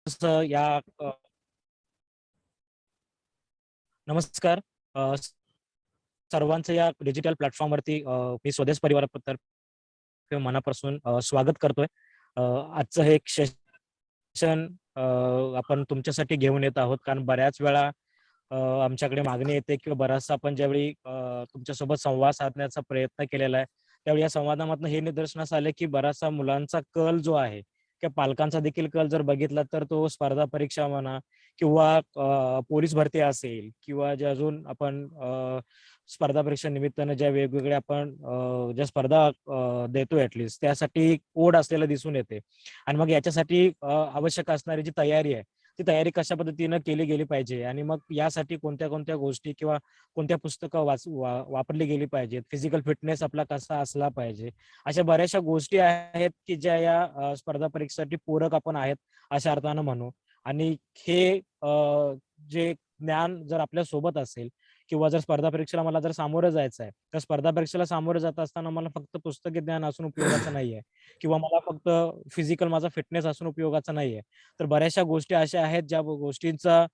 या नमस्कार. सर्वांचं या डिजिटल प्लॅटफॉर्मवरती मी स्वदेश परिवारातर्फे मनापासून स्वागत करतोय. आजचं हे एक सेशन आपण तुमच्यासाठी घेऊन येत आहोत, कारण बऱ्याच वेळा आमच्याकडे मागणी येते किंवा बराचसा आपण ज्यावेळी तुमच्यासोबत संवाद साधण्याचा प्रयत्न केलेला आहे, त्यावेळी या संवादामधनं हे निदर्शनास आले की बराचसा मुलांचा कल जो आहे किंवा पालकांचा देखील कल जर बघितला तर तो स्पर्धा परीक्षा म्हणा किंवा पोलीस भरती असेल किंवा जे अजून आपण स्पर्धा परीक्षा निमित्तानं ज्या वेगवेगळ्या आपण ज्या स्पर्धा देतो ऍटलिस्ट त्यासाठी ओढ असलेलं दिसून येते. आणि मग याच्यासाठी आवश्यक असणारी जी तयारी आहे ती तयारी कशा पद्धतीनं केली गेली पाहिजे आणि मग यासाठी कोणत्या कोणत्या गोष्टी किंवा कोणत्या पुस्तकं वापरली गेली पाहिजेत, फिजिकल फिटनेस आपला कसा असला पाहिजे, अशा बऱ्याचशा गोष्टी आहेत की ज्या या स्पर्धा परीक्षेसाठी पूरक आपण आहेत अशा अर्थानं म्हणू. आणि हे जे ज्ञान जर आपल्या सोबत असेल किंवा जर स्पर्धा परीक्षेला मला जर सामोरं जायचं आहे, तर स्पर्धा परीक्षेला सामोरं जात असताना मला फक्त पुस्तकी ज्ञान असून उपयोगाचं नाहीये किंवा मला फक्त फिजिकल माझा फिटनेस असून उपयोगाचा नाहीये. तर बऱ्याचशा गोष्टी अशा आहेत ज्या गोष्टींचा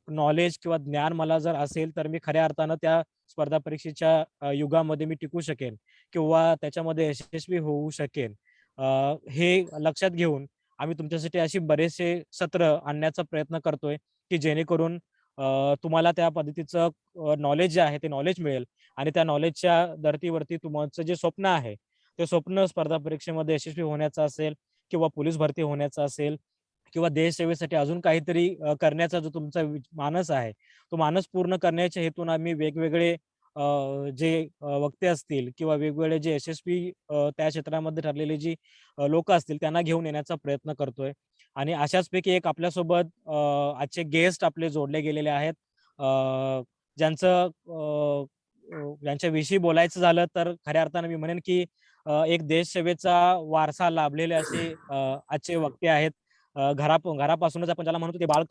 नॉलेज किंवा ज्ञान मला जर असेल तर मी खऱ्या अर्थानं त्या स्पर्धा परीक्षेच्या युगामध्ये मी टिकू शकेन किंवा त्याच्यामध्ये यशस्वी होऊ शकेन. हे लक्षात घेऊन आम्ही तुमच्यासाठी अशी बरेचसे सत्र आणण्याचा प्रयत्न करतोय की जेणेकरून तुम्हाला त्या पद्धतीचं नॉलेज जे आहे ते नॉलेज मिळेल आणि त्या नॉलेजच्या धर्तीवरती तुमचं जे स्वप्न आहे ते स्वप्न स्पर्धा परीक्षेमध्ये यशस्वी होण्याचं असेल किंवा पोलीस भरती होण्याचं असेल किंवा देश सेवेसाठी अजून काहीतरी करण्याचा जो तुमचा मानस आहे तो मानस पूर्ण करण्याच्या हेतून आम्ही वेगवेगळे जे वक्ते असतील किंवा वेगवेगळे जे यशस्वी त्या क्षेत्रामध्ये ठरलेले जी लोक असतील त्यांना घेऊन येण्याचा प्रयत्न करतोय. आणि अशाच पैकी एक आपल्यासोबत आजचे गेस्ट आपले जोडले गेलेले आहेत, ज्यांचं ज्यांच्याविषयी बोलायचं झालं तर खऱ्या अर्थानं मी म्हणेन की एक देश सेवेचा वारसा लाभलेले असे आजचे वक्ते आहेत. घरापासूनच आपण ज्याला म्हणतो ते बाळ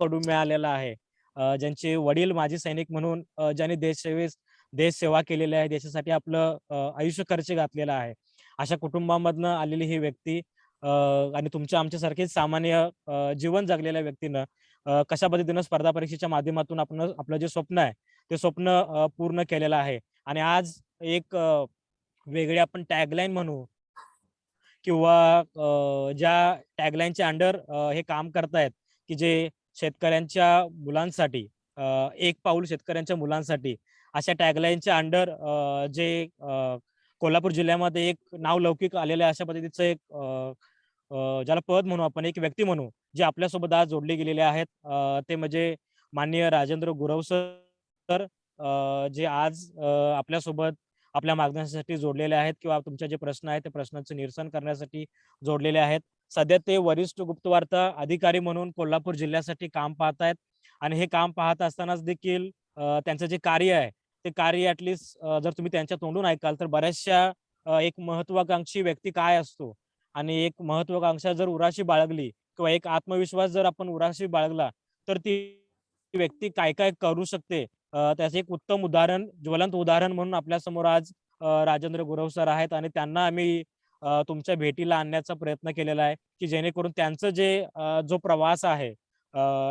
कडून मिळालेलं आहे. ज्यांचे वडील माजी सैनिक म्हणून ज्यांनी देश सेवा केलेली आहे, देशासाठी आपलं आयुष्य खर्च घातलेला आहे, अशा कुटुंबामधनं आलेली ही व्यक्ती आणि तुमच्या आमच्यासारखेच सामान्य जीवन जगलेल्या व्यक्तीनं कशा पद्धतीनं स्पर्धा परीक्षेच्या माध्यमातून आपण आपलं जे स्वप्न आहे ते स्वप्न पूर्ण केलेलं आहे. आणि आज एक वेगळी आपण टॅगलाईन म्हणू किंवा ज्या टॅगलाईनच्या अंडर हे काम करतायत की जे शेतकऱ्यांच्या मुलांसाठी, एक पाऊल शेतकऱ्यांच्या मुलांसाठी, अशा टॅगलाईनच्या अंडर जे कोल्हापूर जिल्ह्यामध्ये एक नावलौकिक आलेलं आहे अशा पद्धतीचं एक ज्याला पद म्हणू आपण, एक व्यक्ती म्हणू, जे आपल्यासोबत आज जोडले गेलेले आहेत. ते म्हणजे माननीय राजेंद्र गुरव सर, जे आज आपल्यासोबत आपल्या मागण्यांसाठी जोडलेले आहेत किंवा तुमचे जे प्रश्न आहेत त्या प्रश्नांचं निरसन करण्यासाठी जोडलेले आहेत. सध्या ते वरिष्ठ गुप्तवार्ता अधिकारी म्हणून कोल्हापूर जिल्ह्यासाठी काम पाहत आहेत आणि हे काम पाहत असतानाच देखील त्यांचं जे कार्य आहे ते कार्य ॲटलिस्ट जर तुम्ही त्यांच्या तोंडून ऐकाल तर बऱ्याचशा एक महत्वाकांक्षी व्यक्ती काय असतो आणि एक महत्वाकांक्षा जर उराशी बाळगली किंवा एक आत्मविश्वास जर आपण उराशी बाळगला तर ती व्यक्ती काय काय करू शकते, त्याचं एक उत्तम उदाहरण, ज्वलंत उदाहरण म्हणून आपल्यासमोर आज राजेंद्र गुरव सर आहेत. आणि त्यांना आम्ही तुमच्या भेटीला आणण्याचा प्रयत्न केलेला आहे की जेणेकरून त्यांचं जे जो प्रवास आहे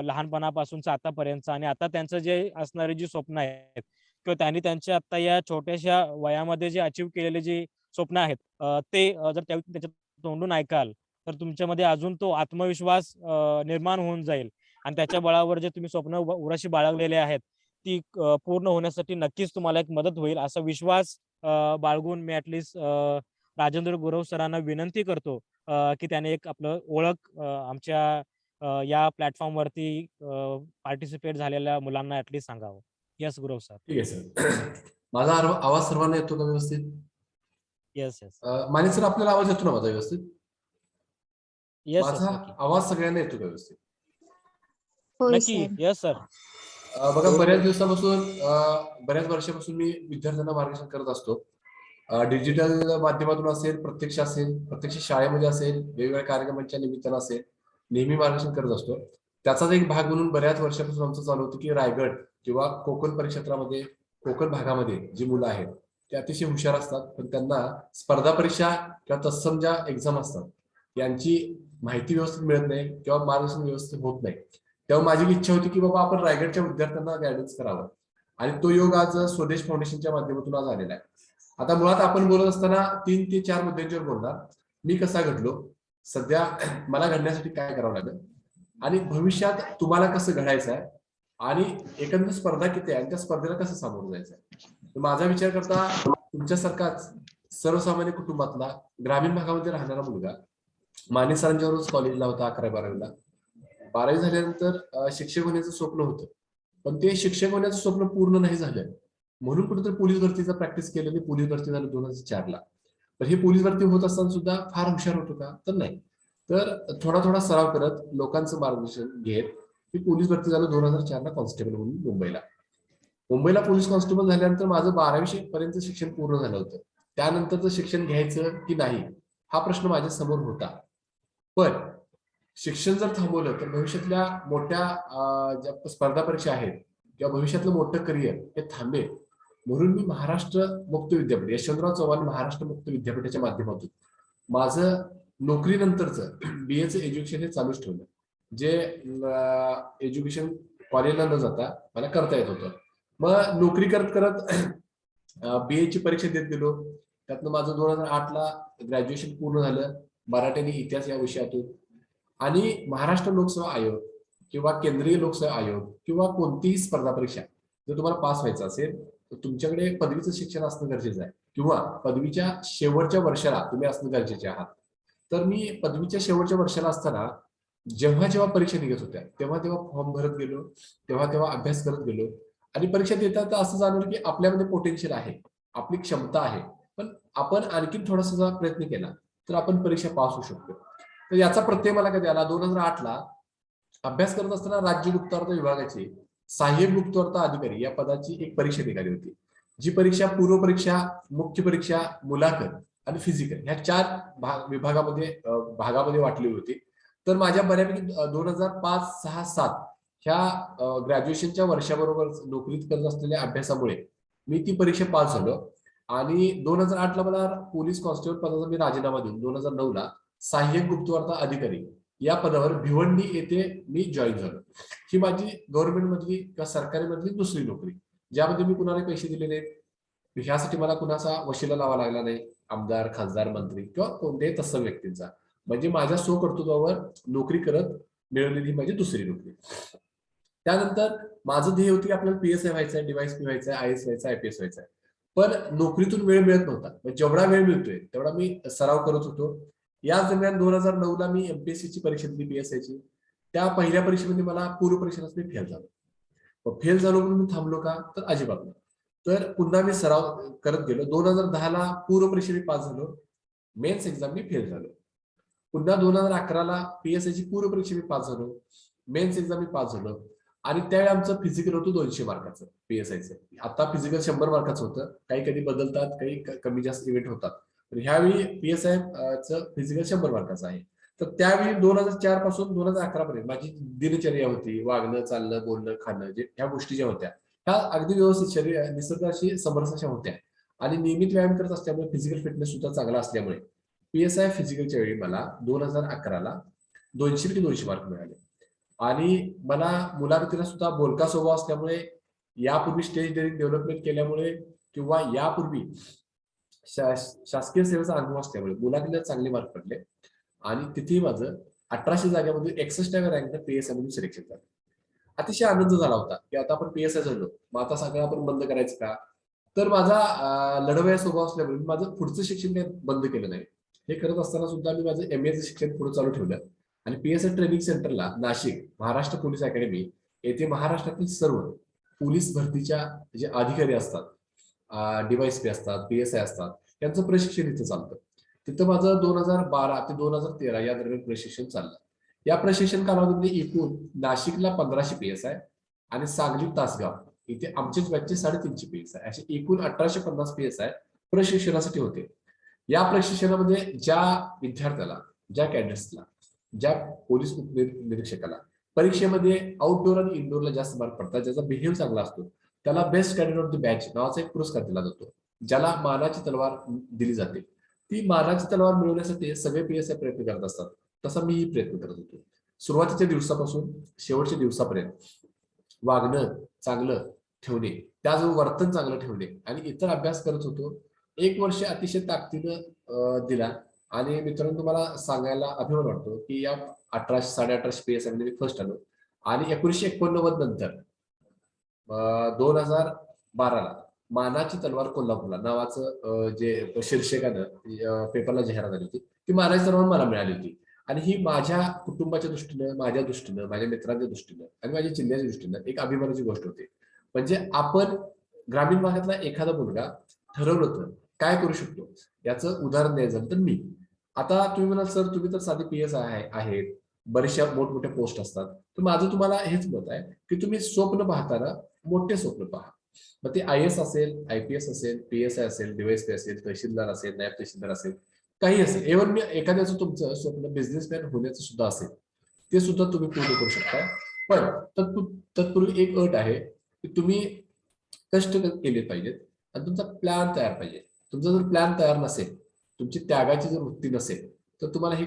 लहानपणापासूनचा आतापर्यंतचा आणि आता त्यांचं जे असणारी जी स्वप्न आहेत किंवा त्यांनी त्यांच्या आता या छोट्याशा वयामध्ये जे अचीव केलेले जे स्वप्न आहेत ते जर त्याच्या तोंडून ऐकाल तर तुमच्यामध्ये अजून तो आत्मविश्वास निर्माण होऊन जाईल आणि त्याच्या बळावर जे तुम्ही स्वप्न उराशी बाळगलेले आहेत ती पूर्ण होण्यासाठी नक्कीच तुम्हाला एक मदत होईल असा विश्वास बाळगून मी ऍटलिस्ट राजेंद्र गुरव सरांना विनंती करतो की त्याने एक आपलं ओळख आमच्या या प्लॅटफॉर्मवरती पार्टिसिपेट झालेल्या मुलांना ऍटलिस्ट सांगावं. Yes Gurav sir. ठीक आहे सर. माझा आवाज सर्वांना येतो का व्यवस्थित? Yes yes. माने सर, आपल्याला आवाज येतो ना माझा व्यवस्थित? येस माझा आवाज सगळ्यांना येतो का व्यवस्थित? नक्की. Yes sir. बघा, बऱ्याच दिवसापासून बऱ्याच वर्षापासून मी विद्यार्थ्यांना मार्गदर्शन करत असतो. डिजिटल माध्यमातून असेल, प्रत्यक्ष शाळेमध्ये असेल, वेगवेगळ्या कार्यक्रमांच्या निमित्तानं असेल, नेहमी मार्गदर्शन करत असतो. त्याचाच एक भाग म्हणून बऱ्याच वर्षापासून आमचं चालू होतं की रायगड किंवा कोकण परिक्षेत्रामध्ये, कोकण भागामध्ये जी मुलं आहेत ते अतिशय हुशार असतात, पण त्यांना स्पर्धा परीक्षा किंवा तत्सम ज्या एक्झाम असतात यांची माहिती व्यवस्थित मिळत नाही किंवा मार्गदर्शन व्यवस्थित होत नाही, तेव्हा माझी इच्छा होती की बाबा आपण रायगडच्या विद्यार्थ्यांना गायडन्स करावं. आणि तो योग आज स्वदेश फाउंडेशनच्या माध्यमातून आज आलेला आहे. आता मुळात आपण बोलत असताना 3 ते 4 मुद्द्यांच्यावर बोलणार. मी कसा घडलो, सध्या मला घडण्यासाठी काय करावं लागेल, आणि भविष्यात तुम्हाला कसं घडायचं आहे, आणि एकंदर स्पर्धा किती आहे आणि त्या स्पर्धेला कसं सामोरं जायचं आहे. माझा विचार करता तुमच्यासारखाच सर्वसामान्य कुटुंबातला ग्रामीण भागामध्ये राहणारा मुलगा माने सरांच्यावरच कॉलेजला होता 11वी-12वीला. 12वी झाल्यानंतर शिक्षक होण्याचं स्वप्न होतं, पण ते शिक्षक होण्याचं स्वप्न पूर्ण नाही झालं. म्हणून कुठेतरी पोलीस भरतीचा प्रॅक्टिस केलं. मी पोलीस भरती झालं 2004ला. तर हे पोलीस भरती होत असताना सुद्धा फार हुशार होतो का, तर नाही. तर थोडा थोडा सराव करत लोकांचं मार्गदर्शन घेत मी पोलीस भरती झालो 2004ला कॉन्स्टेबल म्हणून मुंबईला पोलीस कॉन्स्टेबल झाल्यानंतर माझं 12वी पर्यंत शिक्षण पूर्ण झालं होतं. त्यानंतरचं शिक्षण घ्यायचं की नाही हा प्रश्न माझ्या समोर होता. पण शिक्षण जर थांबवलं तर भविष्यातल्या मोठ्या ज्या स्पर्धा परीक्षा आहेत किंवा भविष्यातलं मोठं करिअर हे थांबेल. म्हणून मी महाराष्ट्र मुक्त विद्यापीठ, यशवंतराव चव्हाण महाराष्ट्र मुक्त विद्यापीठाच्या माध्यमातून माझं नोकरीनंतरचं बीएचं एज्युकेशन हे चालूच ठेवलं. जे एज्युकेशन कॉलेजला न जाता मला करता येत होतं. मग नोकरी करत करत बीए ची परीक्षा देत गेलो. त्यातनं माझं 2008ला ग्रॅज्युएशन पूर्ण झालं मराठी आणि इतिहास या विषयातून. आणि महाराष्ट्र लोकसेवा आयोग किंवा केंद्रीय लोकसेवा आयोग किंवा कोणतीही स्पर्धा परीक्षा जर तुम्हाला पास व्हायचं असेल तर तुमच्याकडे पदवीचं शिक्षण असणं गरजेचं आहे किंवा पदवीच्या शेवटच्या वर्षाला तुम्ही असणं गरजेचे आहात. तर मी पदवीच्या शेवटच्या वर्षाला असताना जेव्हा जेव्हा परीक्षा निघत होत्या तेव्हा तेव्हा फॉर्म भरत गेलो, तेव्हा तेव्हा अभ्यास करत गेलो. आणि परीक्षा देतात असं जाणवलं की आपल्यामध्ये पोटेन्शियल आहे, आपली क्षमता आहे, पण आपण आणखी थोडासा प्रयत्न केला तर आपण परीक्षा पास होऊ शकतो. तर याचा प्रत्यय मला कधी आला, 2008ला अभ्यास करत असताना राज्य गुप्तवार्ता विभागाची सहाय्यक गुप्तवार्ता अधिकारी या पदाची एक परीक्षा निघाली होती. जी परीक्षा पूर्व परीक्षा, मुख्य परीक्षा, मुलाखत आणि फिजिकल ह्या 4 भागामध्ये वाटली होती. तर माझ्या बऱ्यापैकी 2005, 6, 7 ह्या ग्रॅज्युएशनच्या वर्षाबरोबर नोकरीत करत असलेल्या अभ्यासामुळे मी ती परीक्षा पास झालो. आणि 2008ला मला पोलीस कॉन्स्टेबल पदाचा मी राजीनामा देऊन 2009ला सहाय्यक गुप्तवार्ता अधिकारी या पदावर भिवंडी येथे मी जॉईन झालो. ही माझी गव्हर्नमेंट मधली किंवा सरकारी मधली दुसरी नोकरी, ज्यामध्ये मी कुणाला पैसे दिले नाहीत. ह्यासाठी मला कुणाचा वशिला लावा लागला नाही, आमदार, खासदार, मंत्री किंवा कोणत्याही तत्सम व्यक्तींचा. म्हणजे माझ्या स्वकर्तृत्वावर नोकरी करत मिळवलेली माझी दुसरी नोकरी. त्यानंतर माझं ध्येय होतं की आपल्याला पीएसआय व्हायचंय, डीवायएसपी व्हायचंय, आयएस व्हायचं, आयपीएस व्हायचंय. पण नोकरीतून वेळ मिळत नव्हता. जेवढा वेळ मिळतोय तेवढा मी सराव करत होतो. याच दरम्यान 2009ला मी एमपीएससीची परीक्षा दिली पीएसआयची. त्या पहिल्या परीक्षेमध्ये मला पूर्व परीक्षेलाच मी फेल झालो. फेल झालो म्हणून मी थांबलो का, तर अजिबात नाही. तर पुन्हा मी सराव करत गेलो. 2010ला पूर्व परीक्षा मी पास झालो, मेन्स एक्झाम मी फेल झालो. पुन्हा 2011ला पीएसआयची पूर्व परीक्षा मी पास झालो, मेन्स एक्झाम मी पास झालो. आणि त्यावेळी आमचं फिजिकल होतं 200 मार्काचं पीएसआयचं. आता फिजिकल 100 मार्काचं होतं. काही कधी बदलतात, काही कमी जास्त इव्हेंट होतात. तर ह्यावेळी पीएसआय चं फिजिकल 100 मार्काचं आहे. तर त्यावेळी 2004 पासून 2011 पर्यंत माझी दिनचर्या होती, वागणं, चालणं, बोलणं, खाणं, जे ह्या गोष्टी ज्या होत्या ह्या अगदी व्यवस्थित शरीर निसर्गाशी समरसाच्या होत्या. आणि नियमित व्यायाम करत असल्यामुळे फिजिकल फिटनेस सुद्धा चांगला असल्यामुळे पीएसआय फिजिकलच्या वेळी मला 2011ला 200 पैकी 200 मार्क मिळाले. आणि मला मुलाखतीला सुद्धा बोलका स्वभाव असल्यामुळे, यापूर्वी स्टेज डेव्हलपमेंट केल्यामुळे किंवा यापूर्वी शासकीय सेवेचा अनुभव असल्यामुळे मुलाखतीला चांगले मार्क पडले. आणि तिथेही माझं 1800 जागेमध्ये 61व्या रँकनं पीएसआय मधून सिलेक्शन झालं. अतिशय आनंद झाला होता की आता आपण पीएसआय झालो, मग आता सगळं आपण बंद करायचं का. तर माझा लढवया स्वभाव असल्यामुळे माझं पुढचं शिक्षण काही बंद केलं नाही. हे करत असताना सुद्धा मी माझं एमएचं शिक्षण पुढे चालू ठेवलं. आणि पीएसआय ट्रेनिंग सेंटरला नाशिक महाराष्ट्र पोलीस अकॅडमी येथे महाराष्ट्रातील सर्व पोलीस भरतीच्या जे अधिकारी असतात, डीवायएसपी असतात, पीएसआय असतात, यांचं प्रशिक्षण इथं चालतं. तिथं माझं 2012 ते 2013 या दरम्यान प्रशिक्षण चाललं. या प्रशिक्षण कालावधीमध्ये एकूण नाशिकला 1500 पीएसआय आणि सांगली, तासगाव इथे आमचेच बॅचचे 350 पीएसआय असे एकूण 1850 पीएसआय प्रशिक्षणासाठी होते. या प्रशिक्षणामध्ये ज्या विद्यार्थ्याला, ज्या कॅडेट्सला, ज्या पोलीस निरीक्षकाला परीक्षेमध्ये आउटडोर आणि इनडोरला जास्त मार्क पडतात, ज्याचा बिहेव चांगला असतो, त्याला best cadet of the batch नावाचा एक पुरस्कार दिला जातो, ज्याला मानाची तलवार दिली जाते. ती मानाची तलवार मिळवण्यासाठी सगळे पीएसआय प्रयत्न करत असतात. तसा मीही प्रयत्न करत होतो. सुरुवातीच्या दिवसापासून शेवटच्या दिवसापर्यंत वागणं चांगलं ठेवणे, त्याचबरोबर वर्तन चांगलं ठेवणे आणि इतर अभ्यास करत होतो. 1 वर्ष अतिशय ताकदीनं दिला आणि मित्रांनो तुम्हाला सांगायला अभिमान वाटतो की या 1818 PSI मध्ये मी फर्स्ट आलो आणि 1989 नंतर 2012ला मानाची तलवार कोल्हापूरला नावाचं जे शीर्षकानं पेपरला जाहिरात आली होती, ती मानाची तलवार मला मिळाली होती. आणि ही माझ्या कुटुंबाच्या दृष्टीनं, माझ्या दृष्टीनं, माझ्या मित्रांच्या दृष्टीनं आणि माझ्या जिल्ह्याच्या दृष्टीनं एक अभिमानाची गोष्ट होती. म्हणजे आपण ग्रामीण भागातला एखादा मुलगा ठरवलं तर काय करू शकतो याचं उदाहरण द्यायचं झालं तर मी. आता तुम्ही म्हणाल सर तुम्ही तर साधे PSI आहेत, बऱ्याचशा मोठमोठ्या पोस्ट असतात. तर माझं तुम्हाला हेच मत आहे की तुम्ही स्वप्न पाहताना मोठे स्वप्न पहा. मग ते IAS असेल, IPS असेल, PSI असेल, DYSP असेल, तहसीलदार असेल, नायब तहसीलदार असेल, काही असेल. इव्हन मी एखाद्याचं तुमचं स्वप्न बिझनेसमॅन होण्याचं सुद्धा असेल, ते सुद्धा तुम्ही पूर्ण करू शकता. पण तत्पूर्वी एक अट आहे की तुम्ही कष्ट केले पाहिजेत आणि तुमचा प्लॅन तयार पाहिजे. तुमचा जर प्लॅन तयार नसेल, तुमची त्यागाची जर वृत्ती नसेल, तर तुम्हाला हे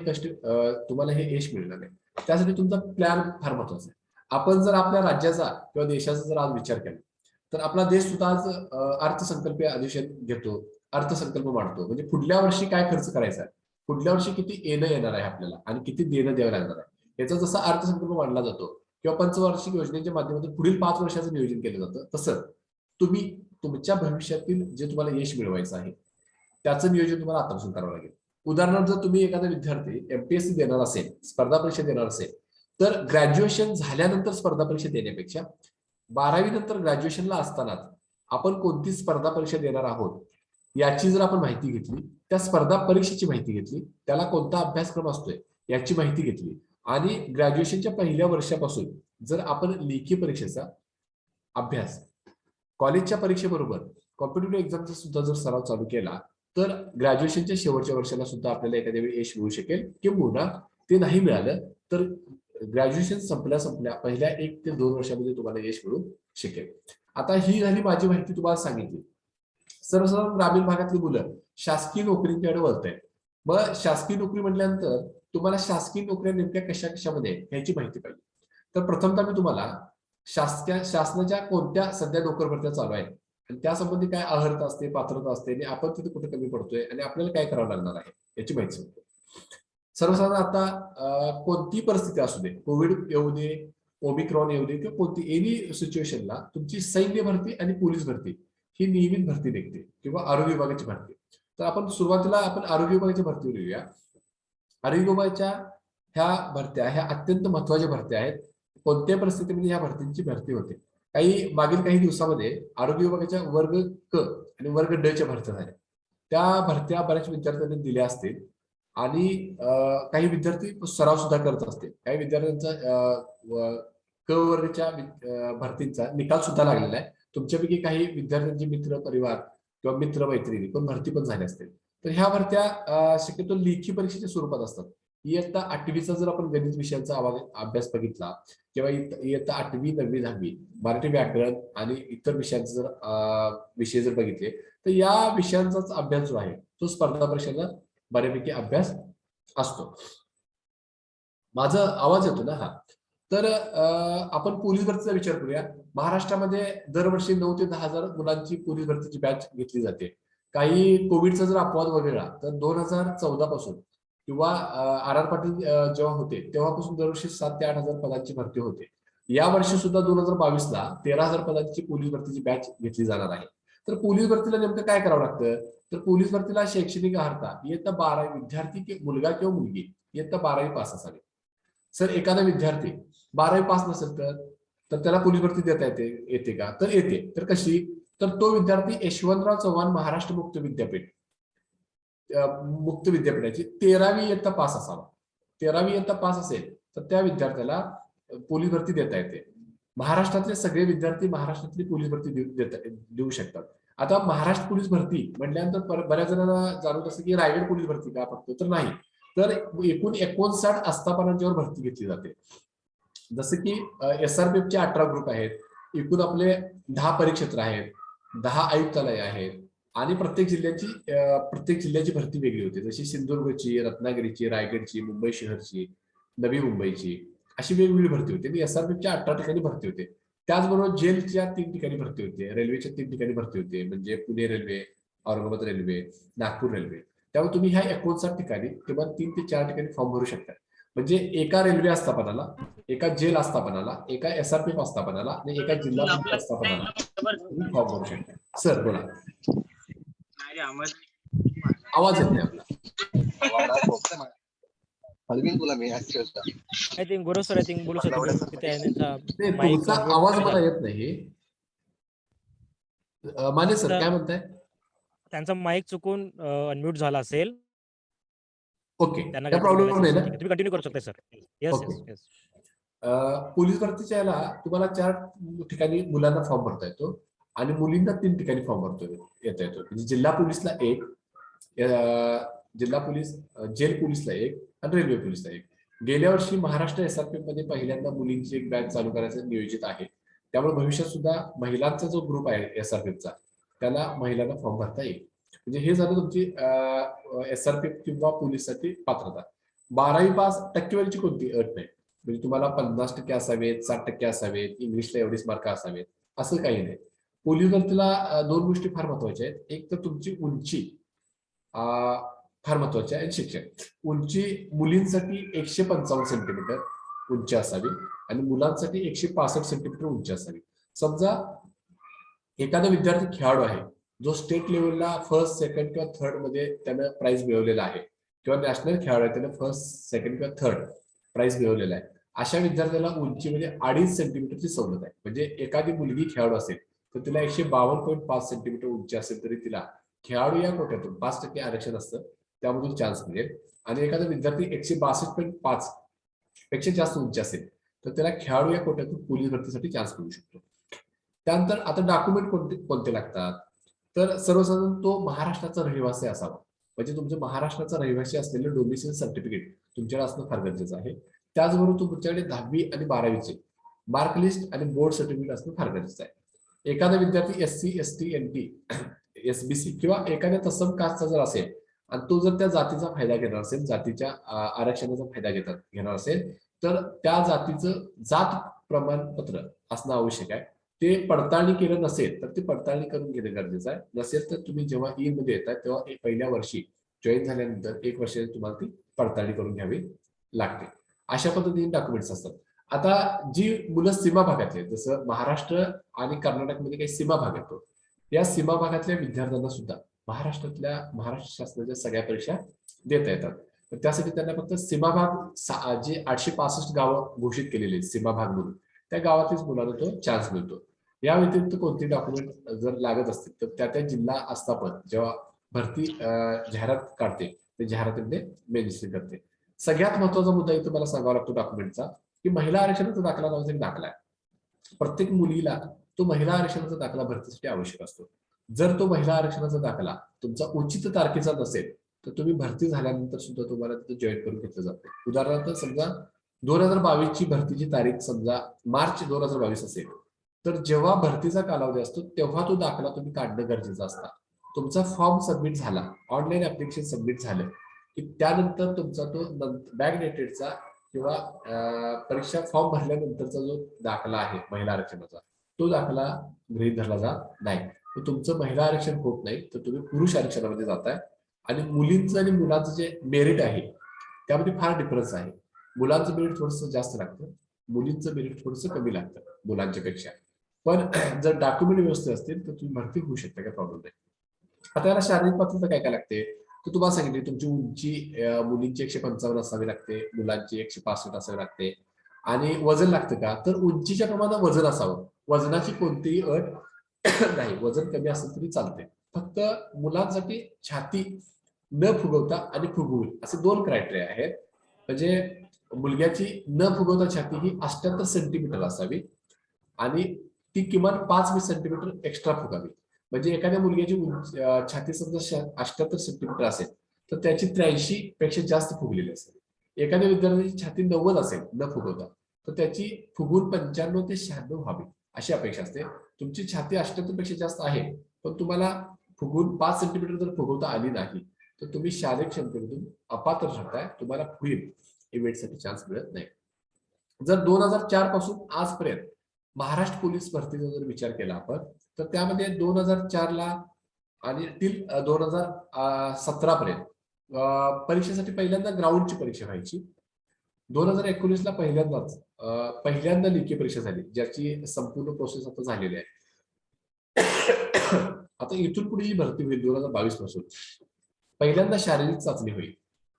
तुम्हाला हे यश मिळणार नाही. त्यासाठी तुमचा प्लॅन फार महत्वाचा आहे. आपण जर आपल्या राज्याचा किंवा देशाचा जर आज विचार केला तर आपला देश सुद्धा आज अर्थसंकल्पीय अधिवेशन घेतो, अर्थसंकल्प मांडतो. म्हणजे पुढल्या वर्षी काय खर्च करायचा आहे, पुढल्या वर्षी किती येणं येणार आहे आपल्याला आणि किती देणं द्यावं लागणार आहे, याचा जसा अर्थसंकल्प मांडला जातो किंवा पंचवार्षिक योजनेच्या माध्यमातून पुढील 5 वर्षाचं नियोजन केलं जातं, तसं तुम्ही तुमच्या भविष्यातील जे तुम्हाला यश मिळवायचं आहे त्याचं नियोजन तुम्हाला आतापासून करावं लागेल. उदाहरणार्थ जर तुम्ही एखादा विद्यार्थी MPSC देणार असेल, स्पर्धा परीक्षा देणार असेल, तर ग्रॅज्युएशन झाल्यानंतर स्पर्धा परीक्षा देण्यापेक्षा 12वी नंतर ग्रॅज्युएशनला असतानाच आपण कोणती स्पर्धा परीक्षा देणार आहोत याची जर आपण माहिती घेतली, त्या स्पर्धा परीक्षेची माहिती घेतली, त्याला कोणता अभ्यासक्रम असतोय याची माहिती घेतली आणि ग्रॅज्युएशनच्या पहिल्या वर्षापासून जर आपण लेखी परीक्षेचा अभ्यास कॉलेजच्या परीक्षेबरोबर कॉम्पिटेटिव्ह एक्झामचा सुद्धा जर सराव चालू केला तर ग्रॅज्युएशनच्या शेवटच्या वर्षाला सुद्धा आपल्याला एखाद्या वेळी यश मिळू शकेल. किंवा ते नाही मिळालं तर ग्रॅज्युएशन संपल्या पहिल्या 1 ते 2 वर्षामध्ये तुम्हाला यश मिळू शकेल. आता ही झाली माझी माहिती तुम्हाला सांगितली. सर्वसाधारण ग्रामीण भागातली मुलं शासकीय नोकरींकडे वळत आहेत. मग शासकीय नोकरी म्हटल्यानंतर तुम्हाला शासकीय नोकऱ्या नेमक्या कशा कशामध्ये ह्याची माहिती पाहिजे. तर प्रथमतः मी तुम्हाला शासनाच्या कोणत्या सध्या नोकर भरत्या चालू आहेत आणि त्यासंबंधी काय अर्हता असते, पात्रता असते आणि आपण तिथे कुठे कमी पडतोय आणि आपल्याला काय करावं लागणार आहे याची माहिती सांगतो. सर्वसाधारण आता कोणती परिस्थिती असू दे, कोविड येऊ दे, ओमिक्रॉन येऊ दे किंवा कोणती एनी सिच्युएशनला तुमची सैन्य भरती आणि पोलीस भरती ही नियमित भरती निघते किंवा आरोग्य विभागाची भरती. तर आपण सुरुवातीला आरोग्य विभागाची भरतीवर येऊया. आरोग्य विभागाच्या ह्या भरत्या ह्या अत्यंत महत्वाच्या भरत्या आहेत. कोणत्या परिस्थितीमध्ये ह्या भरतींची भरती होते. मागील काही दिवसामध्ये आरोग्य विभागाच्या वर्ग क आणि वर्ग ड च्या भरत्या झाल्या. त्या भरत्या बऱ्याच विद्यार्थ्यांनी दिल्या असतील आणि काही विद्यार्थी सराव सुद्धा करत असतील. काही विद्यार्थ्यांचा क वर्गाच्या भरतींचा निकाल सुद्धा लागलेला आहे. तुमच्यापैकी काही विद्यार्थ्यांचे मित्र परिवार किंवा मित्र मैत्रिणी पण भरती पण झाले असतील. तर ह्या भरत्या शक्यतो लेखी परीक्षेच्या स्वरूपात असतात. इयत्ता 8वीचा जर आपण गणित विषयांचा अभ्यास बघितला किंवा इयत्ता 8वी, 9वी, 10वी मराठी व्याकरण आणि इतर विषयांचे जर विषय जर बघितले तर या विषयांचाच अभ्यास जो आहे तो स्पर्धा परीक्षेला बऱ्यापैकी अभ्यास असतो. माझा आवाज येतो ना? हा. तर आपण पोलीस भरतीचा विचार करूया. महाराष्ट्रामध्ये दरवर्षी 9 ते 10,000 मुलांची पोलीस भरतीची बॅच घेतली जाते. काही कोविडचा जर अपवाद वगळला तर 2014 पासून किंवा RR पाटील जेव्हा होते तेव्हापासून दरवर्षी 7 ते 8,000 पदांची भरती होते. या वर्षी सुद्धा 2022ला 13,000 पदांची पोलीस भरतीची बॅच घेतली जाणार आहे. तर पोलीस भरतीला नेमकं काय करावं लागतं? तर पोलीस भरतीला शैक्षणिक अर्हता इयत्ता 12वी विद्यार्थी मुलगा किंवा मुलगी इयत्ता 12वी पास असावी. सर एखादा विद्यार्थी 12वी पास नसेल तर त्याला पोलीस भरती देता येते का? तर येते. तर कशी? तर तो विद्यार्थी यशवंतराव चव्हाण महाराष्ट्र मुक्त विद्यापीठाची 13वी इयत्ता पास असावा. 13वी इयत्ता पास असेल तर त्या विद्यार्थ्याला पोलीस भरती देता येते. महाराष्ट्रातले सगळे विद्यार्थी महाराष्ट्रातली पोलीस भरती देऊ शकतात. आता महाराष्ट्र पोलीस भरती म्हटल्यानंतर बऱ्याच जणांना जाणवत असतं की रायगड पोलीस भरती का फक्त? तर नाही. तर एकूण 59 आस्थापनांच्यावर भरती घेतली जाते. जसं की SRPF चे 18 ग्रुप आहेत. एकूण आपले 10 परिक्षेत्र आहेत, 10 आयुक्तालय आहेत, आणि प्रत्येक जिल्ह्याची भरती वेगळी होती. जशी सिंधुदुर्गची, रत्नागिरीची, रायगडची, मुंबई शहरची, नवी मुंबईची अशी वेगवेगळी भरती होती. आणि एसआरपीच्या 18 ठिकाणी भरती होते. त्याचबरोबर जेलच्या 3 ठिकाणी भरती होते, रेल्वेच्या 3 ठिकाणी भरती होते, म्हणजे Pune railway, Aurangabad railway, Nagpur railway. त्यामुळे तुम्ही ह्या 59 ठिकाणी किंवा 3 ते 4 ठिकाणी फॉर्म भरू शकता. म्हणजे एका रेल्वे आस्थापनाला, एका जेल आस्थापनाला, एका एसआरपी आस्थापनाला आणि एका जिल्हा पोलीस आस्थापनाला तुम्ही फॉर्म भरू शकता. सर बोला. आवाज येत नाही आपला. I think Guru sir I think बोलू शकतो तिथे आहे त्यांचा माईक तुमचा आवाज मला येत नाही. माने सर काय म्हणताय? त्यांचा माईक चुकून अनम्यूट झाला असेल. ओके, त्यांना काय प्रॉब्लेम नाही ना? तुम्ही कंटिन्यू करू शकता sir. Yes Okay. Yes yes. Police भरतीच्या याला तुम्हाला 4 ठिकाणी मुलांना फॉर्म भरता येतो आणि मुलींना 3 ठिकाणी फॉर्म येता येतो. म्हणजे जिल्हा पोलीसला 1, जिल्हा पोलीस जेल पोलीसला 1 आणि रेल्वे पोलीसला 1. गेल्या वर्षी महाराष्ट्र एसआरपी मध्ये पहिल्यांदा मुलींची एक बॅच चालू करायचं नियोजित आहे. त्यामुळे भविष्यात सुद्धा महिलांचा जो ग्रुप आहे एसआरपीचा त्याला महिलांना फॉर्म भरता येईल. म्हणजे हे झालं तुमची एसआरपी किंवा पोलीससाठी पात्रता. 12वी पास टक्केवारीची कोणती अट नाही. म्हणजे तुम्हाला 50% असावेत, 60% असावेत, इंग्लिशला एवढीच मार्क असावेत असं काही नाही. पोलीस भरतीला 2 गोष्टी फार महत्वाच्या आहेत. एक तर तुमची उंची फार महत्वाची आहे. शिक्षण उंची मुलींसाठी 155 सेंटीमीटर उंची असावी आणि मुलांसाठी 165 सेंटीमीटर उंची असावी. समजा एखादा विद्यार्थी खेळाडू आहे जो स्टेट लेवलला फर्स्ट, सेकंड किंवा थर्ड मध्ये त्यानं प्राइज मिळवलेला आहे किंवा नॅशनल खेळाडू आहे त्यानं फर्स्ट, सेकंड किंवा थर्ड प्राइज मिळवलेला आहे. अशा विद्यार्थ्याला उंचीमध्ये 2.5 सेंटीमीटरची सवलत आहे. म्हणजे एखादी मुलगी खेळाडू असेल तर तिला 152.5 सेंटीमीटर उंची असेल तरी तिला खेळाडू या कोट्यातून 5% आरक्षण असतं त्यामधून चान्स मिळेल. आणि एखादा विद्यार्थी 162.5 पेक्षा जास्त उंची असेल तर त्याला खेळाडू या कोट्यातून पोलीस भरतीसाठी चान्स मिळू शकतो. त्यानंतर आता डॉक्युमेंट कोणते लागतात तर सर्वसाधारण तो महाराष्ट्राचा रहिवासी असावा. म्हणजे तुमचं महाराष्ट्राचा रहिवासी असलेलं डोमिसाइल सर्टिफिकेट तुमच्याकडे असणं फार गरजेचं आहे. त्याचबरोबर तुमच्याकडे 10वी आणि 12वीचे मार्क लिस्ट आणि बोर्ड सर्टिफिकेट असणं फार गरजेचं आहे. एखादा विद्यार्थी SC, ST, NT, SBC किंवा एखाद्या तत्सम कास्टचा जर असेल आणि तो जर त्या जातीचा फायदा घेणार असेल, जातीच्या आरक्षणाचा फायदा घेणार असेल तर त्या जातीचं जात प्रमाणपत्र असणं आवश्यक आहे. ते पडताळणी केलं नसेल तर ते पडताळणी करून घेणं गरजेचं आहे. नसेल तर तुम्ही जेव्हा मध्ये येतात तेव्हा पहिल्या वर्षी जॉईन झाल्यानंतर 1 वर्ष तुम्हाला ती पडताळणी करून घ्यावी लागते. अशा पद्धतीने डॉक्युमेंट्स असतात. आता जी मुलं सीमा भागातले जसं महाराष्ट्र आणि कर्नाटकमध्ये काही सीमा भाग येतो या सीमा भागातल्या विद्यार्थ्यांना सुद्धा महाराष्ट्र शासनाच्या सगळ्या परीक्षा देता येतात. तर त्यासाठी त्यांना फक्त सीमा भाग जे 865 गावं घोषित केलेले सीमा भाग म्हणून त्या गावातीलच मुलांना तो चान्स मिळतो. या व्यतिरिक्त कोणते डॉक्युमेंट जर लागत असतील तर त्या जिल्हा आस्थापन जेव्हा भरती जाहिरात काढते ते जाहिरातीमध्ये मेन्शन करते. सगळ्यात महत्वाचा मुद्दा इथं मला सांगावा लागतो डॉक्युमेंटचा की महिला आरक्षणाचा दाखला नावाचा एक दाखला आहे. प्रत्येक मुलीला तो महिला आरक्षणाचा दाखला भरतीसाठी आवश्यक असतो. जर तो महिला आरक्षणाचा दाखला तुमचा उचित तारखेचा नसेल तर तुम्ही भरती झाल्यानंतर सुद्धा तुम्हाला तिथे जॉईन करून घेतलं जातं. उदाहरणार्थ समजा 2022 ची भरतीची तारीख समजा मार्च 2022 असेल तर जेव्हा भरतीचा कालावधी असतो तेव्हा तो दाखला तुम्ही काढणं गरजेचं असतं. तुमचा फॉर्म सबमिट झाला, ऑनलाईन ऍप्लिकेशन सबमिट झालं की त्यानंतर तुमचा तो बॅक डेटेडचा किंवा परीक्षा फॉर्म भरल्यानंतरचा जो दाखला आहे महिला आरक्षणाचा तो दाखला गृहीत धरला जात नाही. तुमचं महिला आरक्षण होत नाही तर तुम्ही पुरुष आरक्षणामध्ये जाताय. आणि मुलींचं आणि मुलांचं जे मेरिट आहे त्यामध्ये फार डिफरन्स आहे. मुलांचं मेरिट थोडंसं जास्त लागतं, मुलींचं मेरिट थोडंसं कमी लागतं मुलांच्या पेक्षा. पण जर डॉक्युमेंट व्यवस्थित असतील तर तुम्ही भरती होऊ शकता, काय प्रॉब्लेम नाही. आता याला शारीरिक पात्रता काय काय लागते तर तुम्हाला सांगितले तुमची उंची मुलींची 155 असावी लागते, मुलांची 165 असावी लागते. आणि वजन लागतं का तर उंचीच्या प्रमाणात वजन असावं. वजनाची कोणतीही अट नाही, वजन कमी असेल तरी चालते. फक्त मुलांसाठी छाती न फुगवता आणि फुगवून असे 2 क्रायटेरिया आहेत. म्हणजे मुलग्याची न फुगवता छाती ही 78 सेंटीमीटर असावी आणि ती किमान 5 सेंटीमीटर एक्स्ट्रा फुगावी. म्हणजे एखाद्या मुलग्याची छाती समजा 78 सेंटीमीटर असेल तर त्याची 83 पेक्षा जास्त फुगलेली असेल. एखाद्या विद्यार्थ्याची छाती 90 असेल न फुगवता तर त्याची फुगून 95 ते 96 व्हावी अशी अपेक्षा असते. तुमची छाती 78 पेक्षा जास्त आहे पण तुम्हाला फुगून 5 सेंटीमीटर जर फुगवता आली नाही तर तुम्ही शारीरिक क्षमतेमधून अपात्र ठरताय, तुम्हाला पुढील इव्हेंटसाठी चान्स मिळत नाही. जर 2004 पासून आजपर्यंत महाराष्ट्र पोलीस भरतीचा जर विचार केला आपण, तर त्यामध्ये 2004 ला आणि टिल 2017 पर्यंत परीक्षेसाठी पहिल्यांदा ग्राउंडची परीक्षा व्हायची. 2019 ला पहिल्यांदा लेखी परीक्षा झाली, ज्याची संपूर्ण प्रोसेस आता झालेली आहे. आता इथून पुढे ही भरती होईल 2022 पासून. पहिल्यांदा शारीरिक चाचणी होईल.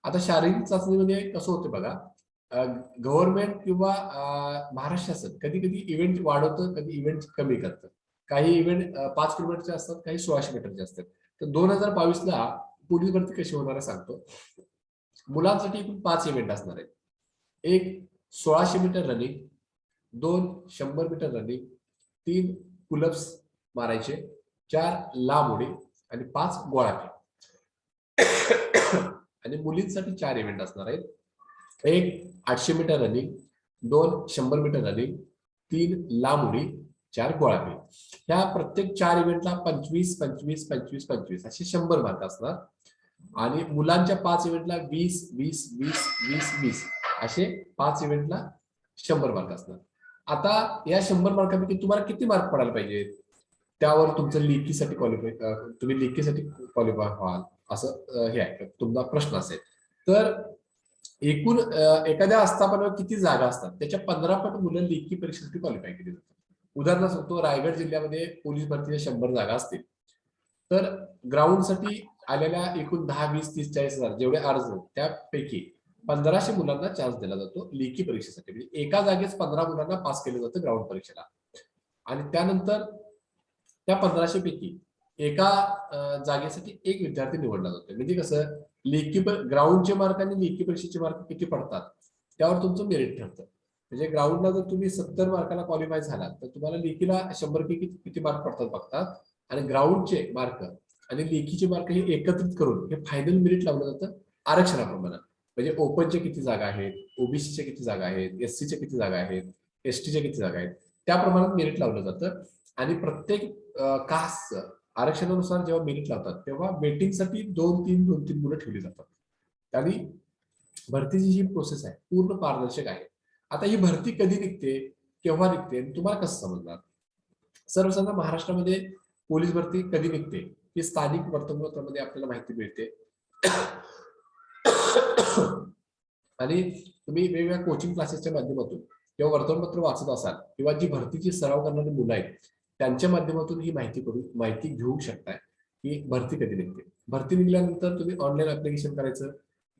आता शारीरिक चाचणीमध्ये कसं होतं बघा, गव्हर्नमेंट किंवा महाराष्ट्र शासन कधी कधी इव्हेंट वाढवतं, कधी इव्हेंट कमी करतं. काही इव्हेंट 5 किलोमीटरचे असतात, काही 1600 मीटरचे असतात. तर 2022 ला पोलीस भरती कशी होणार आहे सांगतो. मुलांसाठी एकूण 5 इव्हेंट असणार आहेत. एक 1600 metre running, 2 100 metre running, 3 pullups मारायचे, 4 लांब उडी आणि 5 गोळाफेक. आणि मुलींसाठी 4 इव्हेंट असणार आहेत. एक 800 मीटर रनिंग, 2 100 मीटर रनिंग, 3 लांब उडी, 4 गोळाफेक. ह्या प्रत्येक 4 इव्हेंटला 25 25 25 25 असे 100 मार्क असणार. आणि मुलांच्या 5 इव्हेंटला 20 20 20 20 20 असे 5 इव्हेंटला 100 मार्क असणार. आता या 100 मार्कापैकी तुम्हाला किती मार्क पडायला पाहिजे, त्यावर तुमचं लेखीसाठी क्वालिफाय, तुम्ही लेखीसाठी क्वालिफाय व्हाल असं हे आहे तुमचा प्रश्न असेल. तर एकूण एखाद्या आस्थापनावर किती जागा असतात त्याच्या 15 पट मुलं लेखी परीक्षेसाठी क्वालिफाय केली जातात. उदाहरणार्थ सांगतो, रायगड जिल्ह्यामध्ये पोलीस भरतीच्या 100 जागा असतील, तर ग्राउंडसाठी आलेल्या एकूण 10 20 30 40 हजार जेवढे अर्ज आहेत त्यापैकी 1500 मुलांना चान्स दिला जातो लेखी परीक्षेसाठी. म्हणजे एका जागेस 15 मुलांना पास केलं जातं ग्राउंड परीक्षेला. आणि त्यानंतर त्या 1500 पैकी एका जागेसाठी एक विद्यार्थी निवडला जातो. म्हणजे कसं, लेखी ग्राउंडचे मार्क आणि लेखी परीक्षेचे मार्क किती पडतात त्यावर तुमचं मेरिट ठरतं. म्हणजे ग्राउंडला जर तुम्ही 70 मार्काला क्वालिफाय झालात तर तुम्हाला लेखीला 100 पैकी किती मार्क पडतात बघतात. आणि ग्राउंडचे मार्क आणि लेखीचे मार्क हे एकत्रित करून हे फायनल मेरिट लावलं जातं आरक्षणाप्रमाणे. म्हणजे ओपनचे किती जागा आहेत, ओबीसीच्या किती जागा आहेत, एससीच्या किती जागा आहेत, एसटीच्या किती जागा आहेत, त्या प्रमाणात मेरिट लावलं जातं. आणि प्रत्येक कास्ट आरक्षणानुसार जेव्हा मेरिट लावतात तेव्हा वेटिंगसाठी 2-3 मुलं ठेवली जातात. आणि भरतीची जी प्रोसेस आहे पूर्ण पारदर्शक आहे. आता ही भरती कधी निघते, केव्हा निघते, तुम्हाला कसं समजणार? सर्वसाधारण महाराष्ट्रामध्ये पोलीस भरती कधी निघते ही स्थानिक वर्तमानपत्रामध्ये आपल्याला माहिती मिळते. आणि तुम्ही वेगवेगळ्या कोचिंग क्लासेसच्या माध्यमातून किंवा वर्तमानपत्र वाचत असाल किंवा जी भरतीची सराव करणारी मुलं आहेत त्यांच्या माध्यमातून ही माहिती घेऊ शकताय की भरती कधी निघते. भरती निघाल्यानंतर तुम्ही ऑनलाईन ऍप्लिकेशन करायचं.